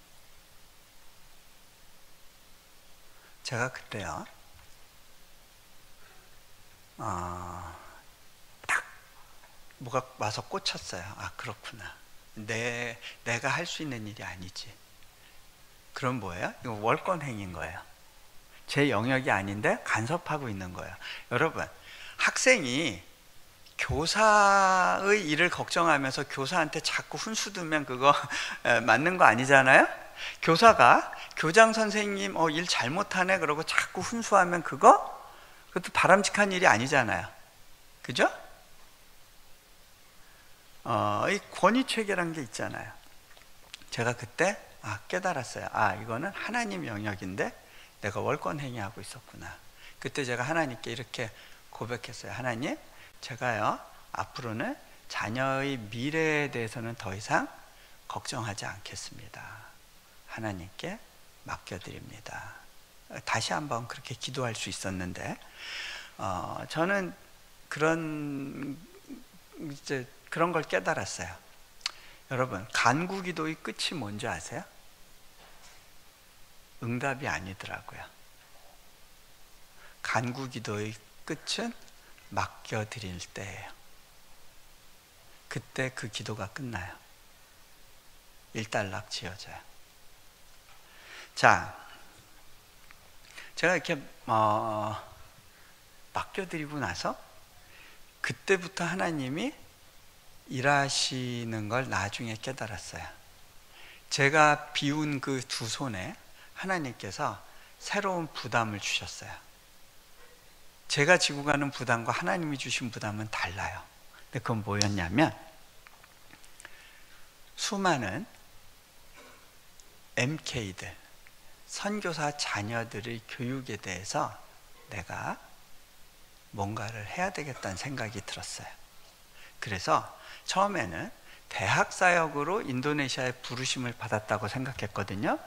제가 그때요, 딱 뭐가 와서 꽂혔어요. 그렇구나. 내가 할 수 있는 일이 아니지. 그럼 뭐예요? 이거 월권행위인 거예요. 제 영역이 아닌데 간섭하고 있는 거예요. 여러분, 학생이 교사의 일을 걱정하면서 교사한테 자꾸 훈수 두면 그거 맞는 거 아니잖아요? 교사가 교장 선생님 일 잘못하네 그러고 자꾸 훈수하면 그것도 바람직한 일이 아니잖아요. 그죠? 이 권위체계란 게 있잖아요. 제가 그때 깨달았어요. 이거는 하나님 영역인데 내가 월권행위하고 있었구나. 그때 제가 하나님께 이렇게 고백했어요. 하나님, 제가요 앞으로는 자녀의 미래에 대해서는 더 이상 걱정하지 않겠습니다. 하나님께 맡겨드립니다. 다시 한번 그렇게 기도할 수 있었는데 저는 그런 걸 깨달았어요. 여러분, 간구기도의 끝이 뭔지 아세요? 응답이 아니더라고요. 간구기도의 끝은 맡겨드릴 때예요. 그때 그 기도가 끝나요. 일단락 지어져요. 자, 제가 이렇게 맡겨드리고 나서 그때부터 하나님이 일하시는 걸 나중에 깨달았어요. 제가 비운 그 두 손에 하나님께서 새로운 부담을 주셨어요. 제가 지고 가는 부담과 하나님이 주신 부담은 달라요. 근데 그건 뭐였냐면 수많은 MK들, 선교사 자녀들의 교육에 대해서 내가 뭔가를 해야 되겠다는 생각이 들었어요. 그래서 처음에는 대학 사역으로 인도네시아에 부르심을 받았다고 생각했거든요.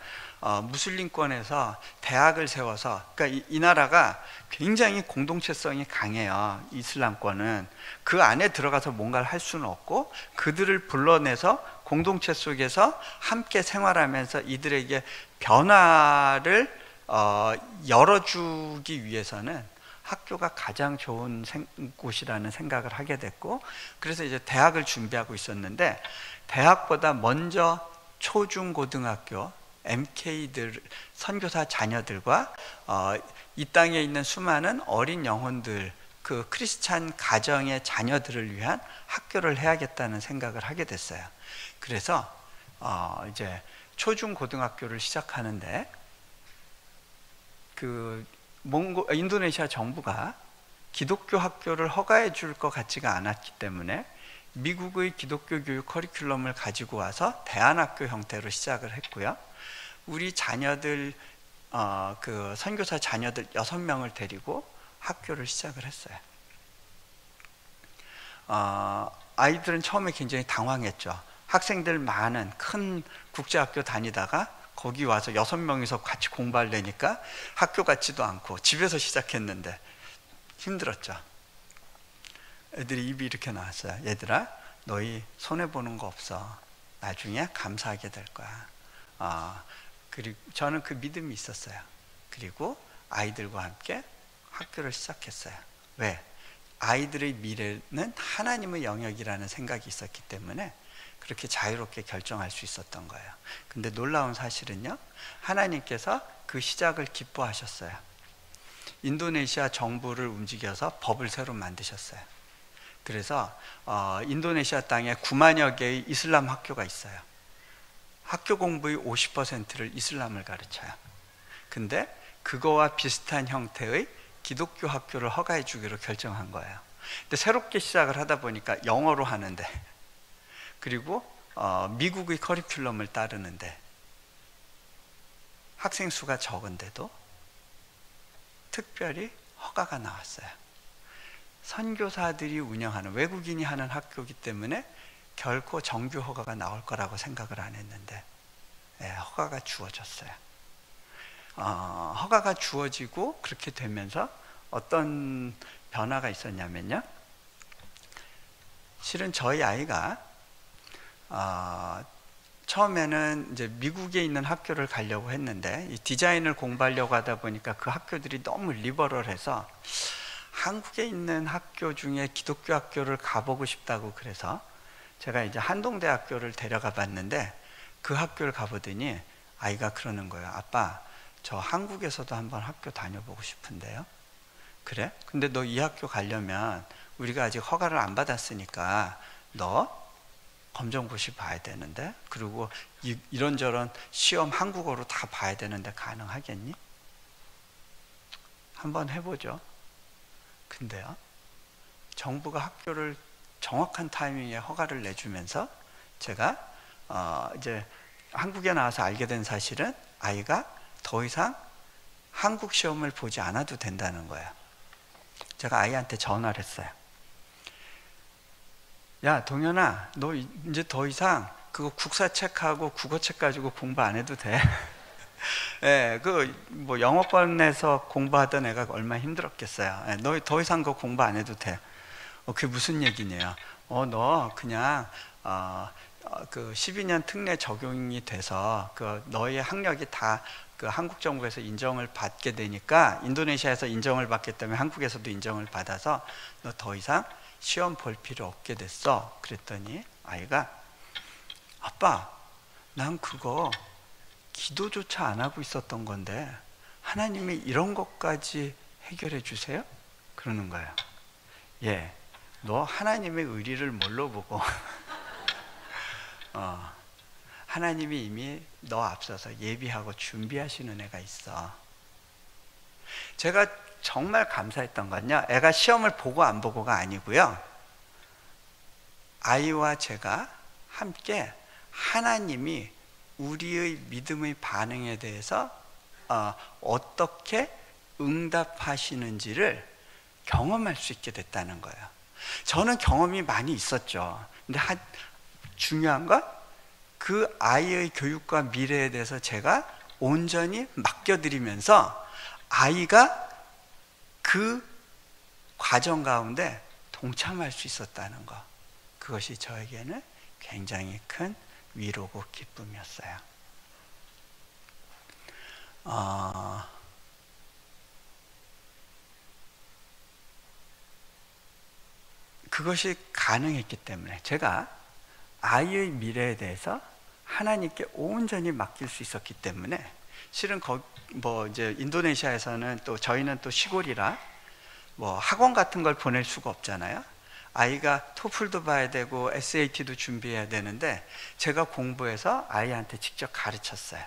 무슬림권에서 대학을 세워서, 그러니까 이 나라가 굉장히 공동체성이 강해요. 이슬람권은 그 안에 들어가서 뭔가를 할 수는 없고 그들을 불러내서 공동체 속에서 함께 생활하면서 이들에게 변화를 열어주기 위해서는 학교가 가장 좋은 곳이라는 생각을 하게 됐고, 그래서 이제 대학을 준비하고 있었는데 대학보다 먼저 초중고등학교 MK들 선교사 자녀들과 이 땅에 있는 수많은 어린 영혼들, 그 크리스찬 가정의 자녀들을 위한 학교를 해야겠다는 생각을 하게 됐어요. 그래서 이제 초중고등학교를 시작하는데 인도네시아 정부가 기독교 학교를 허가해 줄 것 같지가 않았기 때문에 미국의 기독교 교육 커리큘럼을 가지고 와서 대안학교 형태로 시작을 했고요. 우리 자녀들, 그 선교사 자녀들 6명을 데리고 학교를 시작을 했어요. 아이들은 처음에 굉장히 당황했죠. 학생들 많은 큰 국제학교 다니다가 거기 와서 6명이서 같이 공부하려니까 학교 같지도 않고 집에서 시작했는데 힘들었죠. 애들이 입이 이렇게 나왔어요. 얘들아, 너희 손해보는 거 없어. 나중에 감사하게 될 거야. 그리고 저는 그 믿음이 있었어요. 그리고 아이들과 함께 학교를 시작했어요. 왜? 아이들의 미래는 하나님의 영역이라는 생각이 있었기 때문에 그렇게 자유롭게 결정할 수 있었던 거예요. 근데 놀라운 사실은요, 하나님께서 그 시작을 기뻐하셨어요. 인도네시아 정부를 움직여서 법을 새로 만드셨어요. 그래서 인도네시아 땅에 9만여 개의 이슬람 학교가 있어요. 학교 공부의 50%를 이슬람을 가르쳐요. 근데 그거와 비슷한 형태의 기독교 학교를 허가해 주기로 결정한 거예요. 근데 새롭게 시작을 하다 보니까 영어로 하는데, 그리고 미국의 커리큘럼을 따르는데 학생 수가 적은데도 특별히 허가가 나왔어요. 선교사들이 운영하는, 외국인이 하는 학교이기 때문에 결코 정규 허가가 나올 거라고 생각을 안 했는데, 허가가 주어졌어요. 허가가 주어지고 그렇게 되면서 어떤 변화가 있었냐면요, 실은 저희 아이가 처음에는 이제 미국에 있는 학교를 가려고 했는데, 이 디자인을 공부하려고 하다 보니까 그 학교들이 너무 리버럴해서 한국에 있는 학교 중에 기독교 학교를 가보고 싶다고, 그래서 제가 이제 한동대학교를 데려가 봤는데, 그 학교를 가보더니 아이가 그러는 거예요. 아빠, 저 한국에서도 한번 학교 다녀보고 싶은데요. 그래? 근데 너 이 학교 가려면 우리가 아직 허가를 안 받았으니까 너 검정고시 봐야 되는데, 그리고 이런저런 시험 한국어로 다 봐야 되는데 가능하겠니? 한번 해보죠. 근데요, 정부가 학교를 정확한 타이밍에 허가를 내주면서 제가 이제 한국에 나와서 알게 된 사실은 아이가 더 이상 한국 시험을 보지 않아도 된다는 거예요. 제가 아이한테 전화를 했어요. 야, 동현아, 너 이제 더 이상 그거 국사책하고 국어책 가지고 공부 안 해도 돼. 예, 뭐 영어권에서 공부하던 애가 얼마나 힘들었겠어요. 예, 너 더 이상 그거 공부 안 해도 돼. 그게 무슨 얘기냐? 너 그냥 그 12년 특례 적용이 돼서 그 너의 학력이 다 그 한국 정부에서 인정을 받게 되니까, 인도네시아에서 인정을 받기 때문에 한국에서도 인정을 받아서 너 더 이상 시험 볼 필요 없게 됐어. 그랬더니 아이가, 아빠, 난 그거 기도조차 안 하고 있었던 건데 하나님이 이런 것까지 해결해 주세요? 그러는 거예요. 예, 너 하나님의 의리를 뭘로 보고 하나님이 이미 너 앞서서 예비하고 준비하시는 애가 있어. 제가 정말 감사했던 건요, 애가 시험을 보고 안 보고가 아니고요, 아이와 제가 함께 하나님이 우리의 믿음의 반응에 대해서 어떻게 응답하시는지를 경험할 수 있게 됐다는 거예요. 저는 경험이 많이 있었죠. 근데 중요한 건 그 아이의 교육과 미래에 대해서 제가 온전히 맡겨드리면서 아이가 그 과정 가운데 동참할 수 있었다는 것, 그것이 저에게는 굉장히 큰 위로고 기쁨이었어요. 그것이 가능했기 때문에 제가 아이의 미래에 대해서 하나님께 온전히 맡길 수 있었기 때문에, 실은 뭐 이제 인도네시아에서는 또 저희는 또 시골이라 뭐 학원 같은 걸 보낼 수가 없잖아요. 아이가 토플도 봐야 되고 SAT도 준비해야 되는데 제가 공부해서 아이한테 직접 가르쳤어요.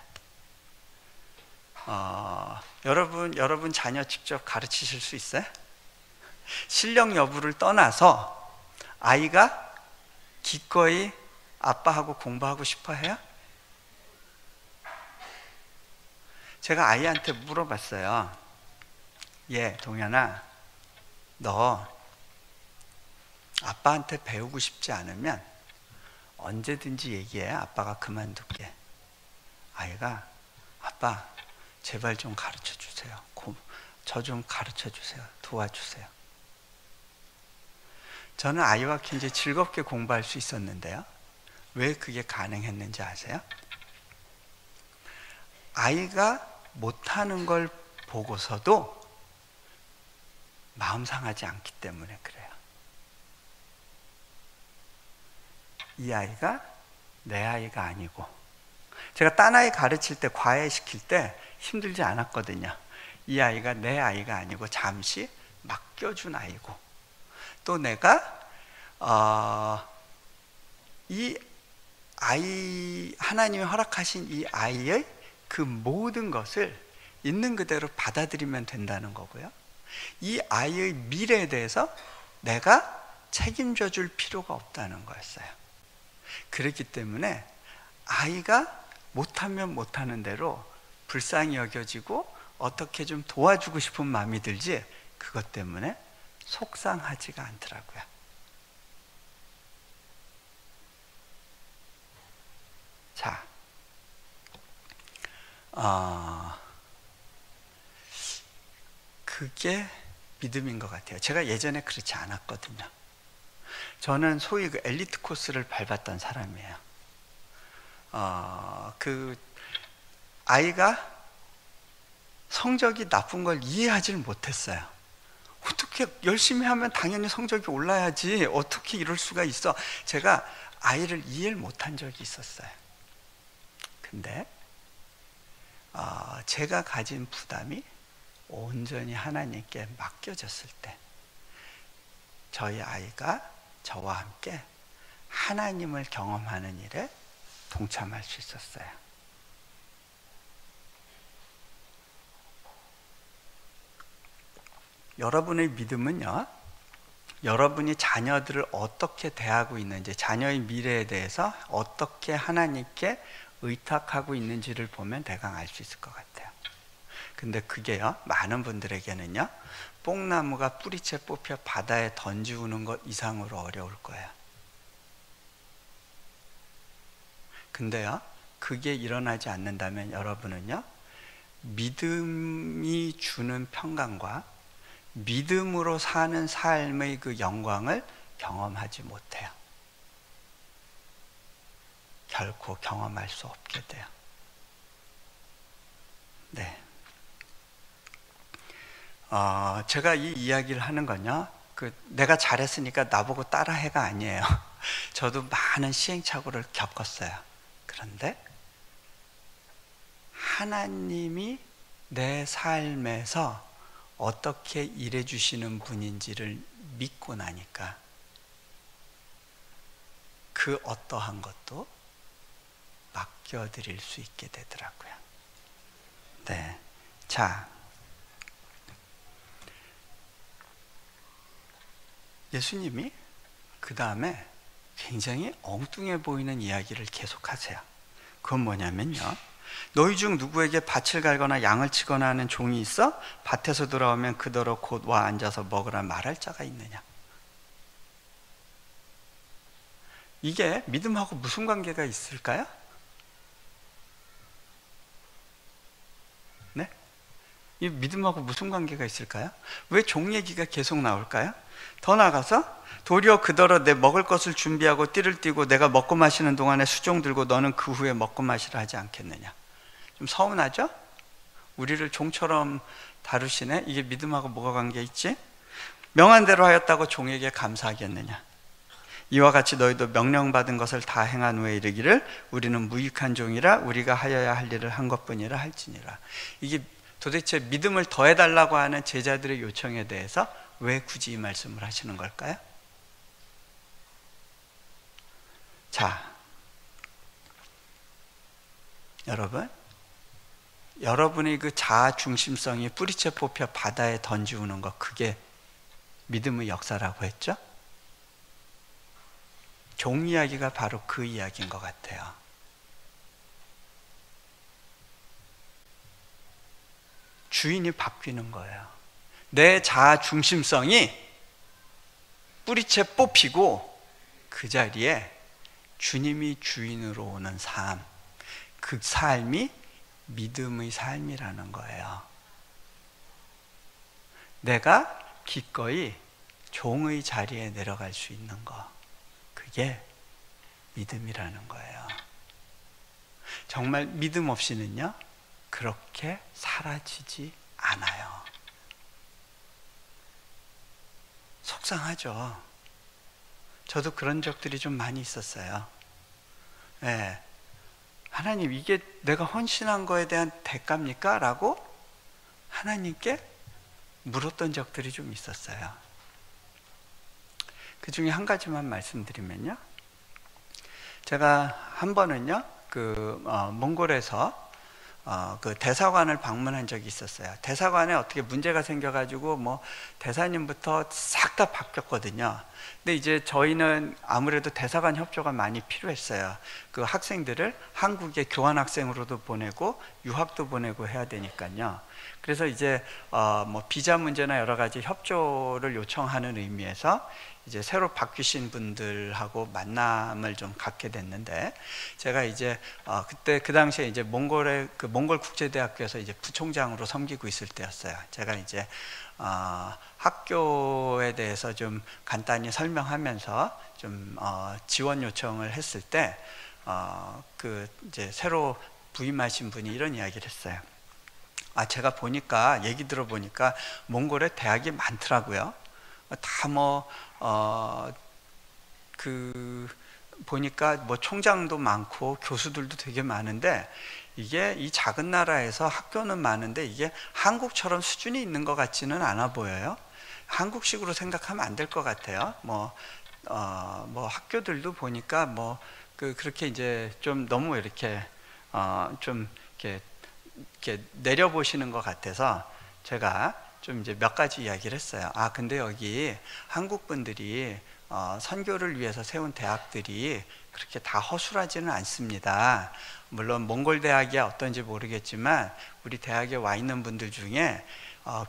여러분 자녀 직접 가르치실 수 있어요? 실력 여부를 떠나서 아이가 기꺼이 아빠하고 공부하고 싶어 해요? 제가 아이한테 물어봤어요. 예, 동현아, 너 아빠한테 배우고 싶지 않으면 언제든지 얘기해. 아빠가 그만둘게. 아이가, 아빠, 제발 좀 가르쳐 주세요. 저 좀 가르쳐 주세요. 도와주세요. 저는 아이와 굉장히 즐겁게 공부할 수 있었는데요. 왜 그게 가능했는지 아세요? 아이가 못하는 걸 보고서도 마음 상하지 않기 때문에 그래요. 이 아이가 내 아이가 아니고, 제가 딴 아이 가르칠 때, 과외시킬 때 힘들지 않았거든요. 이 아이가 내 아이가 아니고 잠시 맡겨준 아이고, 또 내가 이 아이, 하나님이 허락하신 이 아이의 그 모든 것을 있는 그대로 받아들이면 된다는 거고요. 이 아이의 미래에 대해서 내가 책임져 줄 필요가 없다는 거였어요. 그렇기 때문에 아이가 못하면 못하는 대로 불쌍히 여겨지고 어떻게 좀 도와주고 싶은 마음이 들지, 그것 때문에 속상하지가 않더라고요. 자, 그게 믿음인 것 같아요. 제가 예전에 그렇지 않았거든요. 저는 소위 그 엘리트 코스를 밟았던 사람이에요. 그 아이가 성적이 나쁜 걸 이해하지를 못했어요. 어떻게 열심히 하면 당연히 성적이 올라야지, 어떻게 이럴 수가 있어. 제가 아이를 이해를 못한 적이 있었어요. 근데 제가 가진 부담이 온전히 하나님께 맡겨졌을 때 저희 아이가 저와 함께 하나님을 경험하는 일에 동참할 수 있었어요. 여러분의 믿음은요, 여러분이 자녀들을 어떻게 대하고 있는지, 자녀의 미래에 대해서 어떻게 하나님께 의탁하고 있는지를 보면 대강 알 수 있을 것 같아요. 근데 그게요, 많은 분들에게는요, 뽕나무가 뿌리채 뽑혀 바다에 던지우는 것 이상으로 어려울 거예요. 근데요, 그게 일어나지 않는다면 여러분은요, 믿음이 주는 평강과 믿음으로 사는 삶의 그 영광을 경험하지 못해요. 결코 경험할 수 없게 돼요. 네. 제가 이 이야기를 하는 건요, 내가 잘했으니까 나보고 따라해가 아니에요. 저도 많은 시행착오를 겪었어요. 그런데 하나님이 내 삶에서 어떻게 일해 주시는 분인지를 믿고 나니까 그 어떠한 것도 맡겨드릴 수 있게 되더라고요. 네. 자, 예수님이 그 다음에 굉장히 엉뚱해 보이는 이야기를 계속하세요. 그건 뭐냐면요, 너희 중 누구에게 밭을 갈거나 양을 치거나 하는 종이 있어 밭에서 돌아오면 그더러 곧 와 앉아서 먹으라 말할 자가 있느냐. 이게 믿음하고 무슨 관계가 있을까요? 네? 이 믿음하고 무슨 관계가 있을까요? 왜 종 얘기가 계속 나올까요? 더 나아가서 도리어 그더러 내 먹을 것을 준비하고 띠를 띠고 내가 먹고 마시는 동안에 수종 들고 너는 그 후에 먹고 마시라 하지 않겠느냐. 좀 서운하죠? 우리를 종처럼 다루시네. 이게 믿음하고 뭐가 관계 있지? 명한 대로 하였다고 종에게 감사하겠느냐. 이와 같이 너희도 명령받은 것을 다 행한 후에 이르기를 우리는 무익한 종이라 우리가 하여야 할 일을 한 것뿐이라 할지니라. 이게 도대체 믿음을 더해달라고 하는 제자들의 요청에 대해서 왜 굳이 이 말씀을 하시는 걸까요? 자, 여러분의 그 자아 중심성이 뿌리채 뽑혀 바다에 던지우는 것, 그게 믿음의 역사라고 했죠? 종 이야기가 바로 그 이야기인 것 같아요. 주인이 바뀌는 거예요. 내 자아 중심성이 뿌리채 뽑히고 그 자리에 주님이 주인으로 오는 삶, 그 삶이 믿음의 삶이라는 거예요. 내가 기꺼이 종의 자리에 내려갈 수 있는 거, 그게 믿음이라는 거예요. 정말 믿음 없이는요, 그렇게 사라지지 않아요. 속상하죠. 저도 그런 적들이 좀 많이 있었어요. 네. 하나님, 이게 내가 헌신한 거에 대한 대가입니까? 라고 하나님께 물었던 적들이 좀 있었어요. 그 중에 한 가지만 말씀드리면요, 제가 한 번은요, 몽골에서 그 대사관을 방문한 적이 있었어요. 대사관에 어떻게 문제가 생겨가지고 뭐 대사님부터 싹 다 바뀌었거든요. 근데 이제 저희는 아무래도 대사관 협조가 많이 필요했어요. 그 학생들을 한국에 교환학생으로도 보내고 유학도 보내고 해야 되니까요. 그래서 이제 뭐 비자 문제나 여러 가지 협조를 요청하는 의미에서 이제 새로 바뀌신 분들하고 만남을 좀 갖게 됐는데, 제가 이제 그때 그 당시에 이제 몽골 국제대학교에서 이제 부총장으로 섬기고 있을 때였어요. 제가 이제 학교에 대해서 좀 간단히 설명하면서 좀 지원 요청을 했을 때 그 이제 새로 부임하신 분이 이런 이야기를 했어요. 제가 보니까, 얘기 들어보니까 몽골에 대학이 많더라고요. 다 보니까 뭐 총장도 많고 교수들도 되게 많은데, 이게 이 작은 나라에서 학교는 많은데 이게 한국처럼 수준이 있는 것 같지는 않아 보여요. 한국식으로 생각하면 안 될 것 같아요. 뭐 학교들도 보니까 그렇게 이제 좀 너무 이렇게 좀 이렇게 내려보시는 것 같아서 제가 좀 이제 몇 가지 이야기를 했어요. 근데 여기 한국 분들이 선교를 위해서 세운 대학들이 그렇게 다 허술하지는 않습니다. 물론 몽골 대학이 어떤지 모르겠지만 우리 대학에 와 있는 분들 중에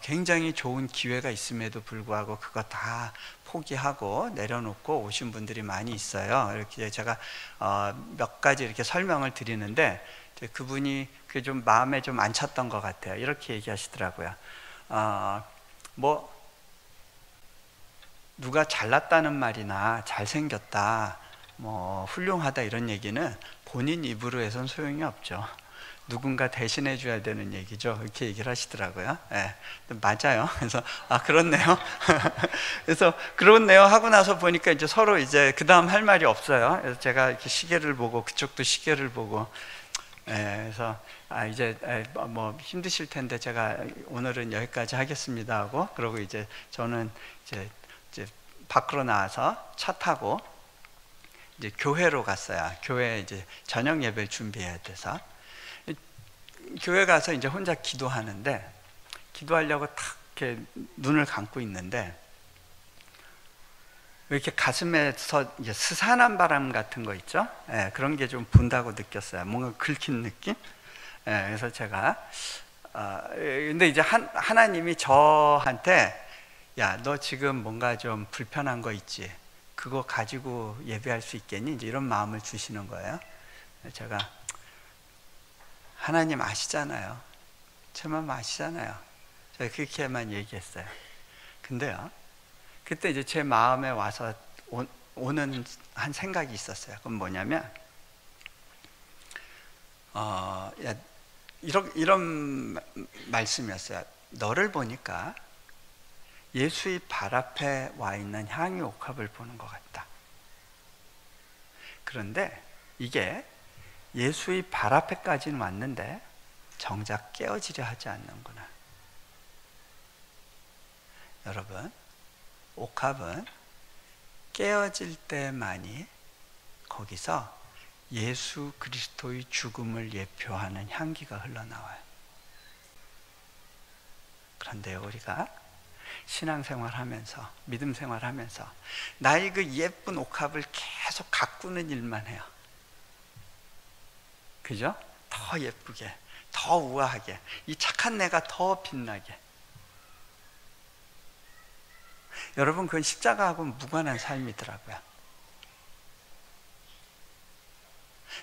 굉장히 좋은 기회가 있음에도 불구하고 그거 다 포기하고 내려놓고 오신 분들이 많이 있어요. 이렇게 제가 몇 가지 이렇게 설명을 드리는데, 그분이 그게 좀 마음에 좀 안 찼던 것 같아요. 이렇게 얘기하시더라고요. 누가 잘났다는 말이나 잘생겼다, 뭐 훌륭하다 이런 얘기는 본인 입으로 해선 소용이 없죠. 누군가 대신해 줘야 되는 얘기죠. 이렇게 얘기를 하시더라고요. 네, 맞아요. 그래서 그렇네요. 그래서 그렇네요 하고 나서 보니까 이제 서로 이제 그 다음 할 말이 없어요. 그래서 제가 이렇게 시계를 보고 그쪽도 시계를 보고, 그래서 이제 뭐 힘드실 텐데 제가 오늘은 여기까지 하겠습니다 하고, 그러고 이제 저는 이제 밖으로 나와서 차 타고 이제 교회로 갔어요. 교회 이제 저녁 예배를 준비해야 돼서 교회 가서 이제 혼자 기도하는데, 기도하려고 탁 이렇게 눈을 감고 있는데 왜 이렇게 가슴에서 이제 스산한 바람 같은 거 있죠? 그런 게 좀 분다고 느꼈어요. 뭔가 긁힌 느낌? 그래서 제가 근데 이제 하나님이 저한테, 야, 너 지금 뭔가 좀 불편한 거 있지? 그거 가지고 예배할 수 있겠니? 이제 이런 마음을 주시는 거예요. 제가, 하나님 아시잖아요. 제 마음 아시잖아요. 제가 그렇게만 얘기했어요. 근데요, 그때 이제 제 마음에 와서 오는 한 생각이 있었어요. 그건 뭐냐면, 이런 말씀이었어요. 너를 보니까 예수의 발 앞에 와 있는 향유 옥합을 보는 것 같다. 그런데 이게 예수의 발 앞에까지는 왔는데 정작 깨어지려 하지 않는구나. 여러분, 옥합은 깨어질 때만이 거기서 예수 그리스도의 죽음을 예표하는 향기가 흘러나와요. 그런데 우리가 신앙생활 하면서, 믿음 생활 하면서 나의 그 예쁜 옥합을 계속 가꾸는 일만 해요. 그죠? 더 예쁘게, 더 우아하게, 이 착한 내가 더 빛나게. 여러분, 그건 십자가하고는 무관한 삶이더라고요.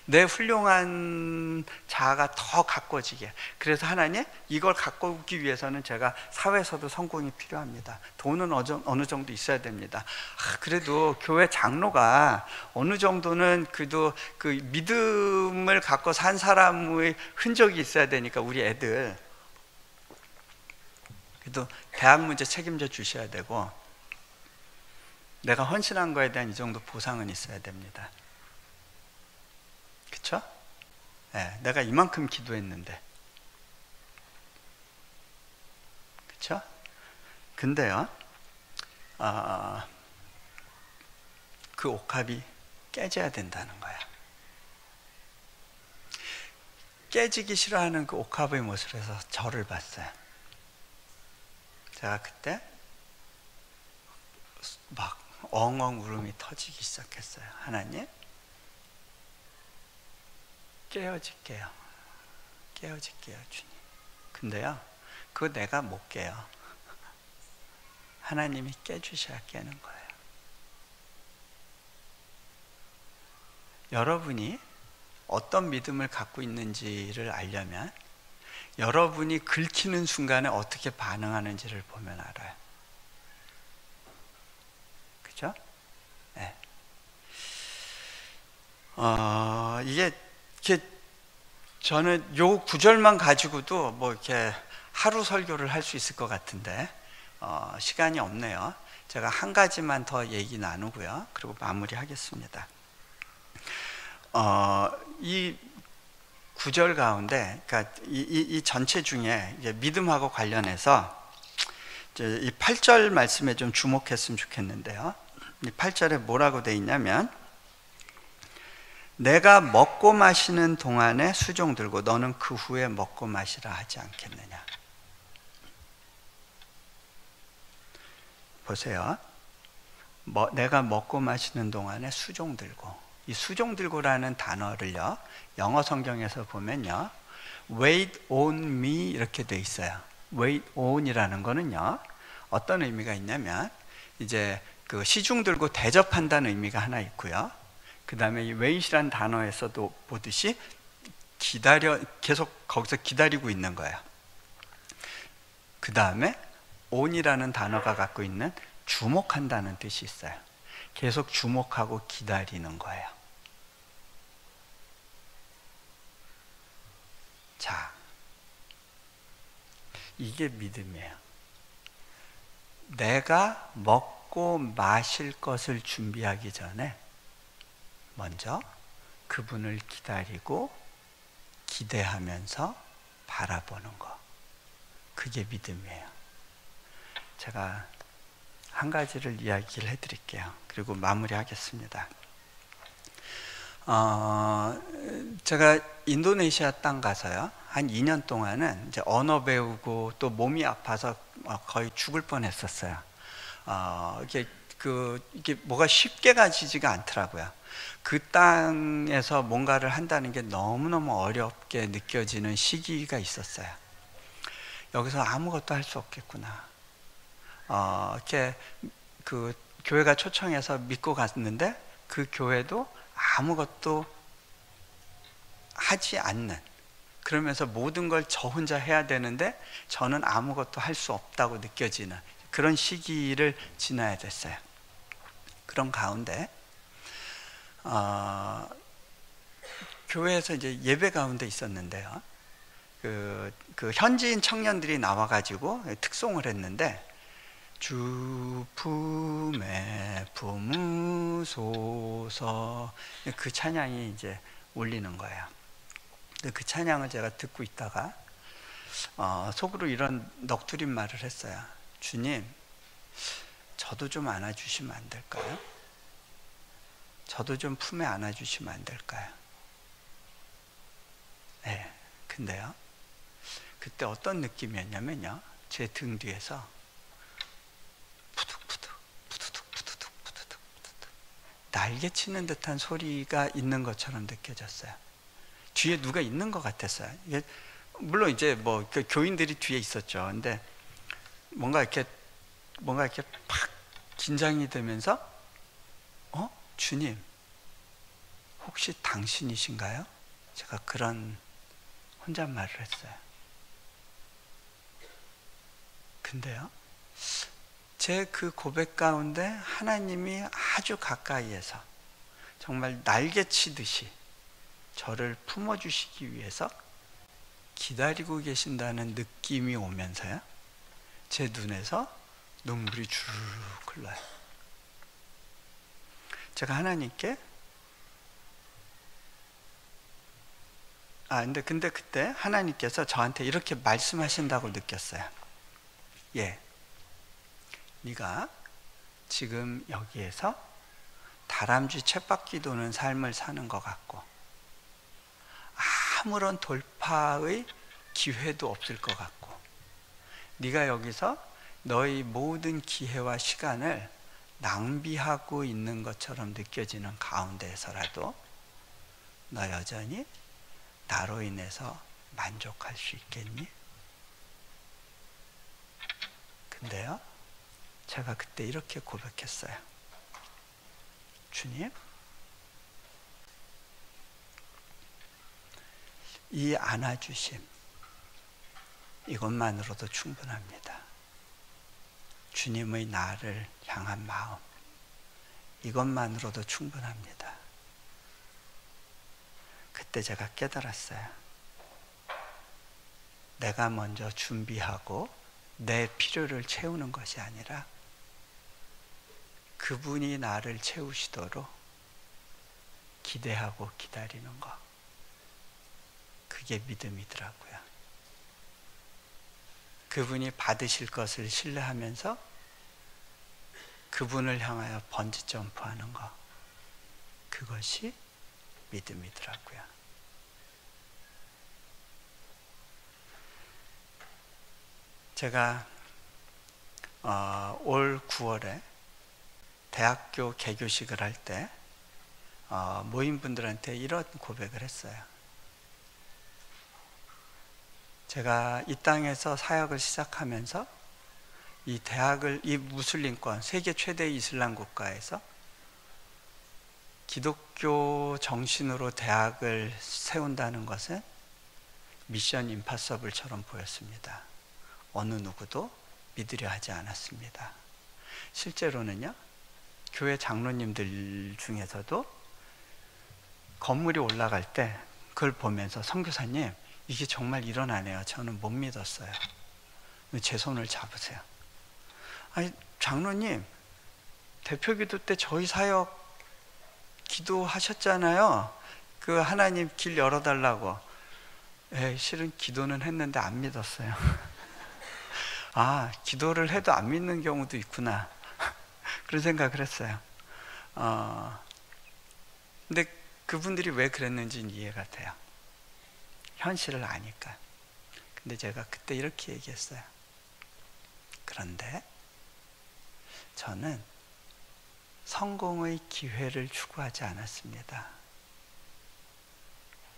내 훌륭한 자아가 더 가꿔지게. 그래서 하나님, 이걸 가꾸기 위해서는 제가 사회에서도 성공이 필요합니다. 돈은 어느 정도 있어야 됩니다. 그래도 교회 장로가 어느 정도는 그래도 그 믿음을 갖고 산 사람의 흔적이 있어야 되니까, 우리 애들 그래도 대학 문제 책임져 주셔야 되고, 내가 헌신한 거에 대한 이 정도 보상은 있어야 됩니다. 그쵸? 네, 내가 이만큼 기도했는데. 그쵸? 근데요, 그 옥합이 깨져야 된다는 거야. 깨지기 싫어하는 그 옥합의 모습에서 저를 봤어요. 제가 그때 막 엉엉 울음이 터지기 시작했어요. 하나님, 깨어질게요. 깨어질게요, 주님. 근데요, 그거 내가 못 깨요. 하나님이 깨주셔야 깨는 거예요. 여러분이 어떤 믿음을 갖고 있는지를 알려면 여러분이 긁히는 순간에 어떻게 반응하는지를 보면 알아요. 그죠? 네. 이게 저는 요 구절만 가지고도 뭐 이렇게 하루 설교를 할 수 있을 것 같은데 시간이 없네요. 제가 한 가지만 더 얘기 나누고요. 그리고 마무리하겠습니다. 이 구절 가운데, 그러니까 이 전체 중에 이제 믿음하고 관련해서 이 8절 말씀에 좀 주목했으면 좋겠는데요. 이 8절에 뭐라고 돼 있냐면, 내가 먹고 마시는 동안에 수종 들고 너는 그 후에 먹고 마시라 하지 않겠느냐. 보세요. 내가 먹고 마시는 동안에 수종 들고, 이 수종 들고라는 단어를요, 영어 성경에서 보면요, wait on me 이렇게 돼 있어요. wait on이라는 거는요, 어떤 의미가 있냐면, 이제 그 시중 들고 대접한다는 의미가 하나 있고요. 그 다음에 이 wait이라는 단어에서도 보듯이 계속 거기서 기다리고 있는 거예요. 그 다음에 on이라는 단어가 갖고 있는 주목한다는 뜻이 있어요. 계속 주목하고 기다리는 거예요. 자, 이게 믿음이에요. 내가 먹고 마실 것을 준비하기 전에 먼저 그분을 기다리고 기대하면서 바라보는 거, 그게 믿음이에요. 제가 한 가지를 이야기를 해드릴게요. 그리고 마무리하겠습니다. 제가 인도네시아 땅 가서요, 한 2년 동안은 이제 언어 배우고 또 몸이 아파서 거의 죽을 뻔했었어요. 이게 뭐가 쉽게 가지지가 않더라고요. 그 땅에서 뭔가를 한다는 게 너무너무 어렵게 느껴지는 시기가 있었어요. 여기서 아무것도 할 수 없겠구나. 이렇게 그 교회가 초청해서 믿고 갔는데 그 교회도 아무것도 하지 않는, 그러면서 모든 걸 저 혼자 해야 되는데 저는 아무것도 할 수 없다고 느껴지는 그런 시기를 지나야 됐어요. 그런 가운데 교회에서 이제 예배 가운데 있었는데요, 그 현지인 청년들이 나와가지고 특송을 했는데, 주 품에 품으소서, 그 찬양이 이제 울리는 거예요. 근데 그 찬양을 제가 듣고 있다가 속으로 이런 넋두린 말을 했어요. 주님, 저도 좀 안아주시면 안 될까요? 저도 좀 품에 안아주시면 안 될까요? 네, 근데요, 그때 어떤 느낌이었냐면요, 제 등 뒤에서 푸득푸득 푸드득 푸드득 푸드득 푸드득 날개 치는 듯한 소리가 있는 것처럼 느껴졌어요. 뒤에 누가 있는 것 같았어요. 이게 물론 이제 뭐 교인들이 뒤에 있었죠. 근데 뭔가 이렇게 팍 긴장이 되면서 주님 혹시 당신이신가요? 제가 그런 혼잣말을 했어요. 근데요, 제 그 고백 가운데 하나님이 아주 가까이에서 정말 날개치듯이 저를 품어주시기 위해서 기다리고 계신다는 느낌이 오면서요, 제 눈에서 눈물이 주르륵 흘러요. 제가 하나님께 근데 그때 하나님께서 저한테 이렇게 말씀하신다고 느꼈어요. 예, 네가 지금 여기에서 다람쥐 쳇바퀴 도는 삶을 사는 것 같고 아무런 돌파의 기회도 없을 것 같고, 네가 여기서 너의 모든 기회와 시간을 낭비하고 있는 것처럼 느껴지는 가운데에서라도 너 여전히 나로 인해서 만족할 수 있겠니? 근데요, 제가 그때 이렇게 고백했어요. 주님, 이 안아주심, 이것만으로도 충분합니다. 주님의 나를 향한 마음, 이것만으로도 충분합니다. 그때 제가 깨달았어요. 내가 먼저 준비하고 내 필요를 채우는 것이 아니라 그분이 나를 채우시도록 기대하고 기다리는 것, 그게 믿음이더라고요. 그분이 받으실 것을 신뢰하면서 그분을 향하여 번지 점프하는 것, 그것이 믿음이더라고요. 제가 올 9월에 대학교 개교식을 할 때 모임분들한테 이런 고백을 했어요. 제가 이 땅에서 사역을 시작하면서 이 무슬림권, 세계 최대 이슬람 국가에서 기독교 정신으로 대학을 세운다는 것은 미션 임파서블처럼 보였습니다. 어느 누구도 믿으려 하지 않았습니다. 실제로는요, 교회 장로님들 중에서도 건물이 올라갈 때 그걸 보면서 선교사님, 이게 정말 일어나네요. 저는 못 믿었어요. 제 손을 잡으세요. 아니, 장로님, 대표기도 때 저희 사역 기도하셨잖아요. 그 하나님 길 열어달라고. 실은 기도는 했는데 안 믿었어요. 기도를 해도 안 믿는 경우도 있구나. 그런 생각을 했어요. 근데 그분들이 왜 그랬는지는 이해가 돼요. 현실을 아니까. 근데 제가 그때 이렇게 얘기했어요. 그런데 저는 성공의 기회를 추구하지 않았습니다.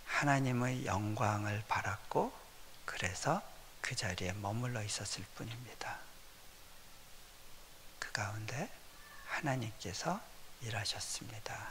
하나님의 영광을 바랐고, 그래서 그 자리에 머물러 있었을 뿐입니다. 그 가운데 하나님께서 일하셨습니다.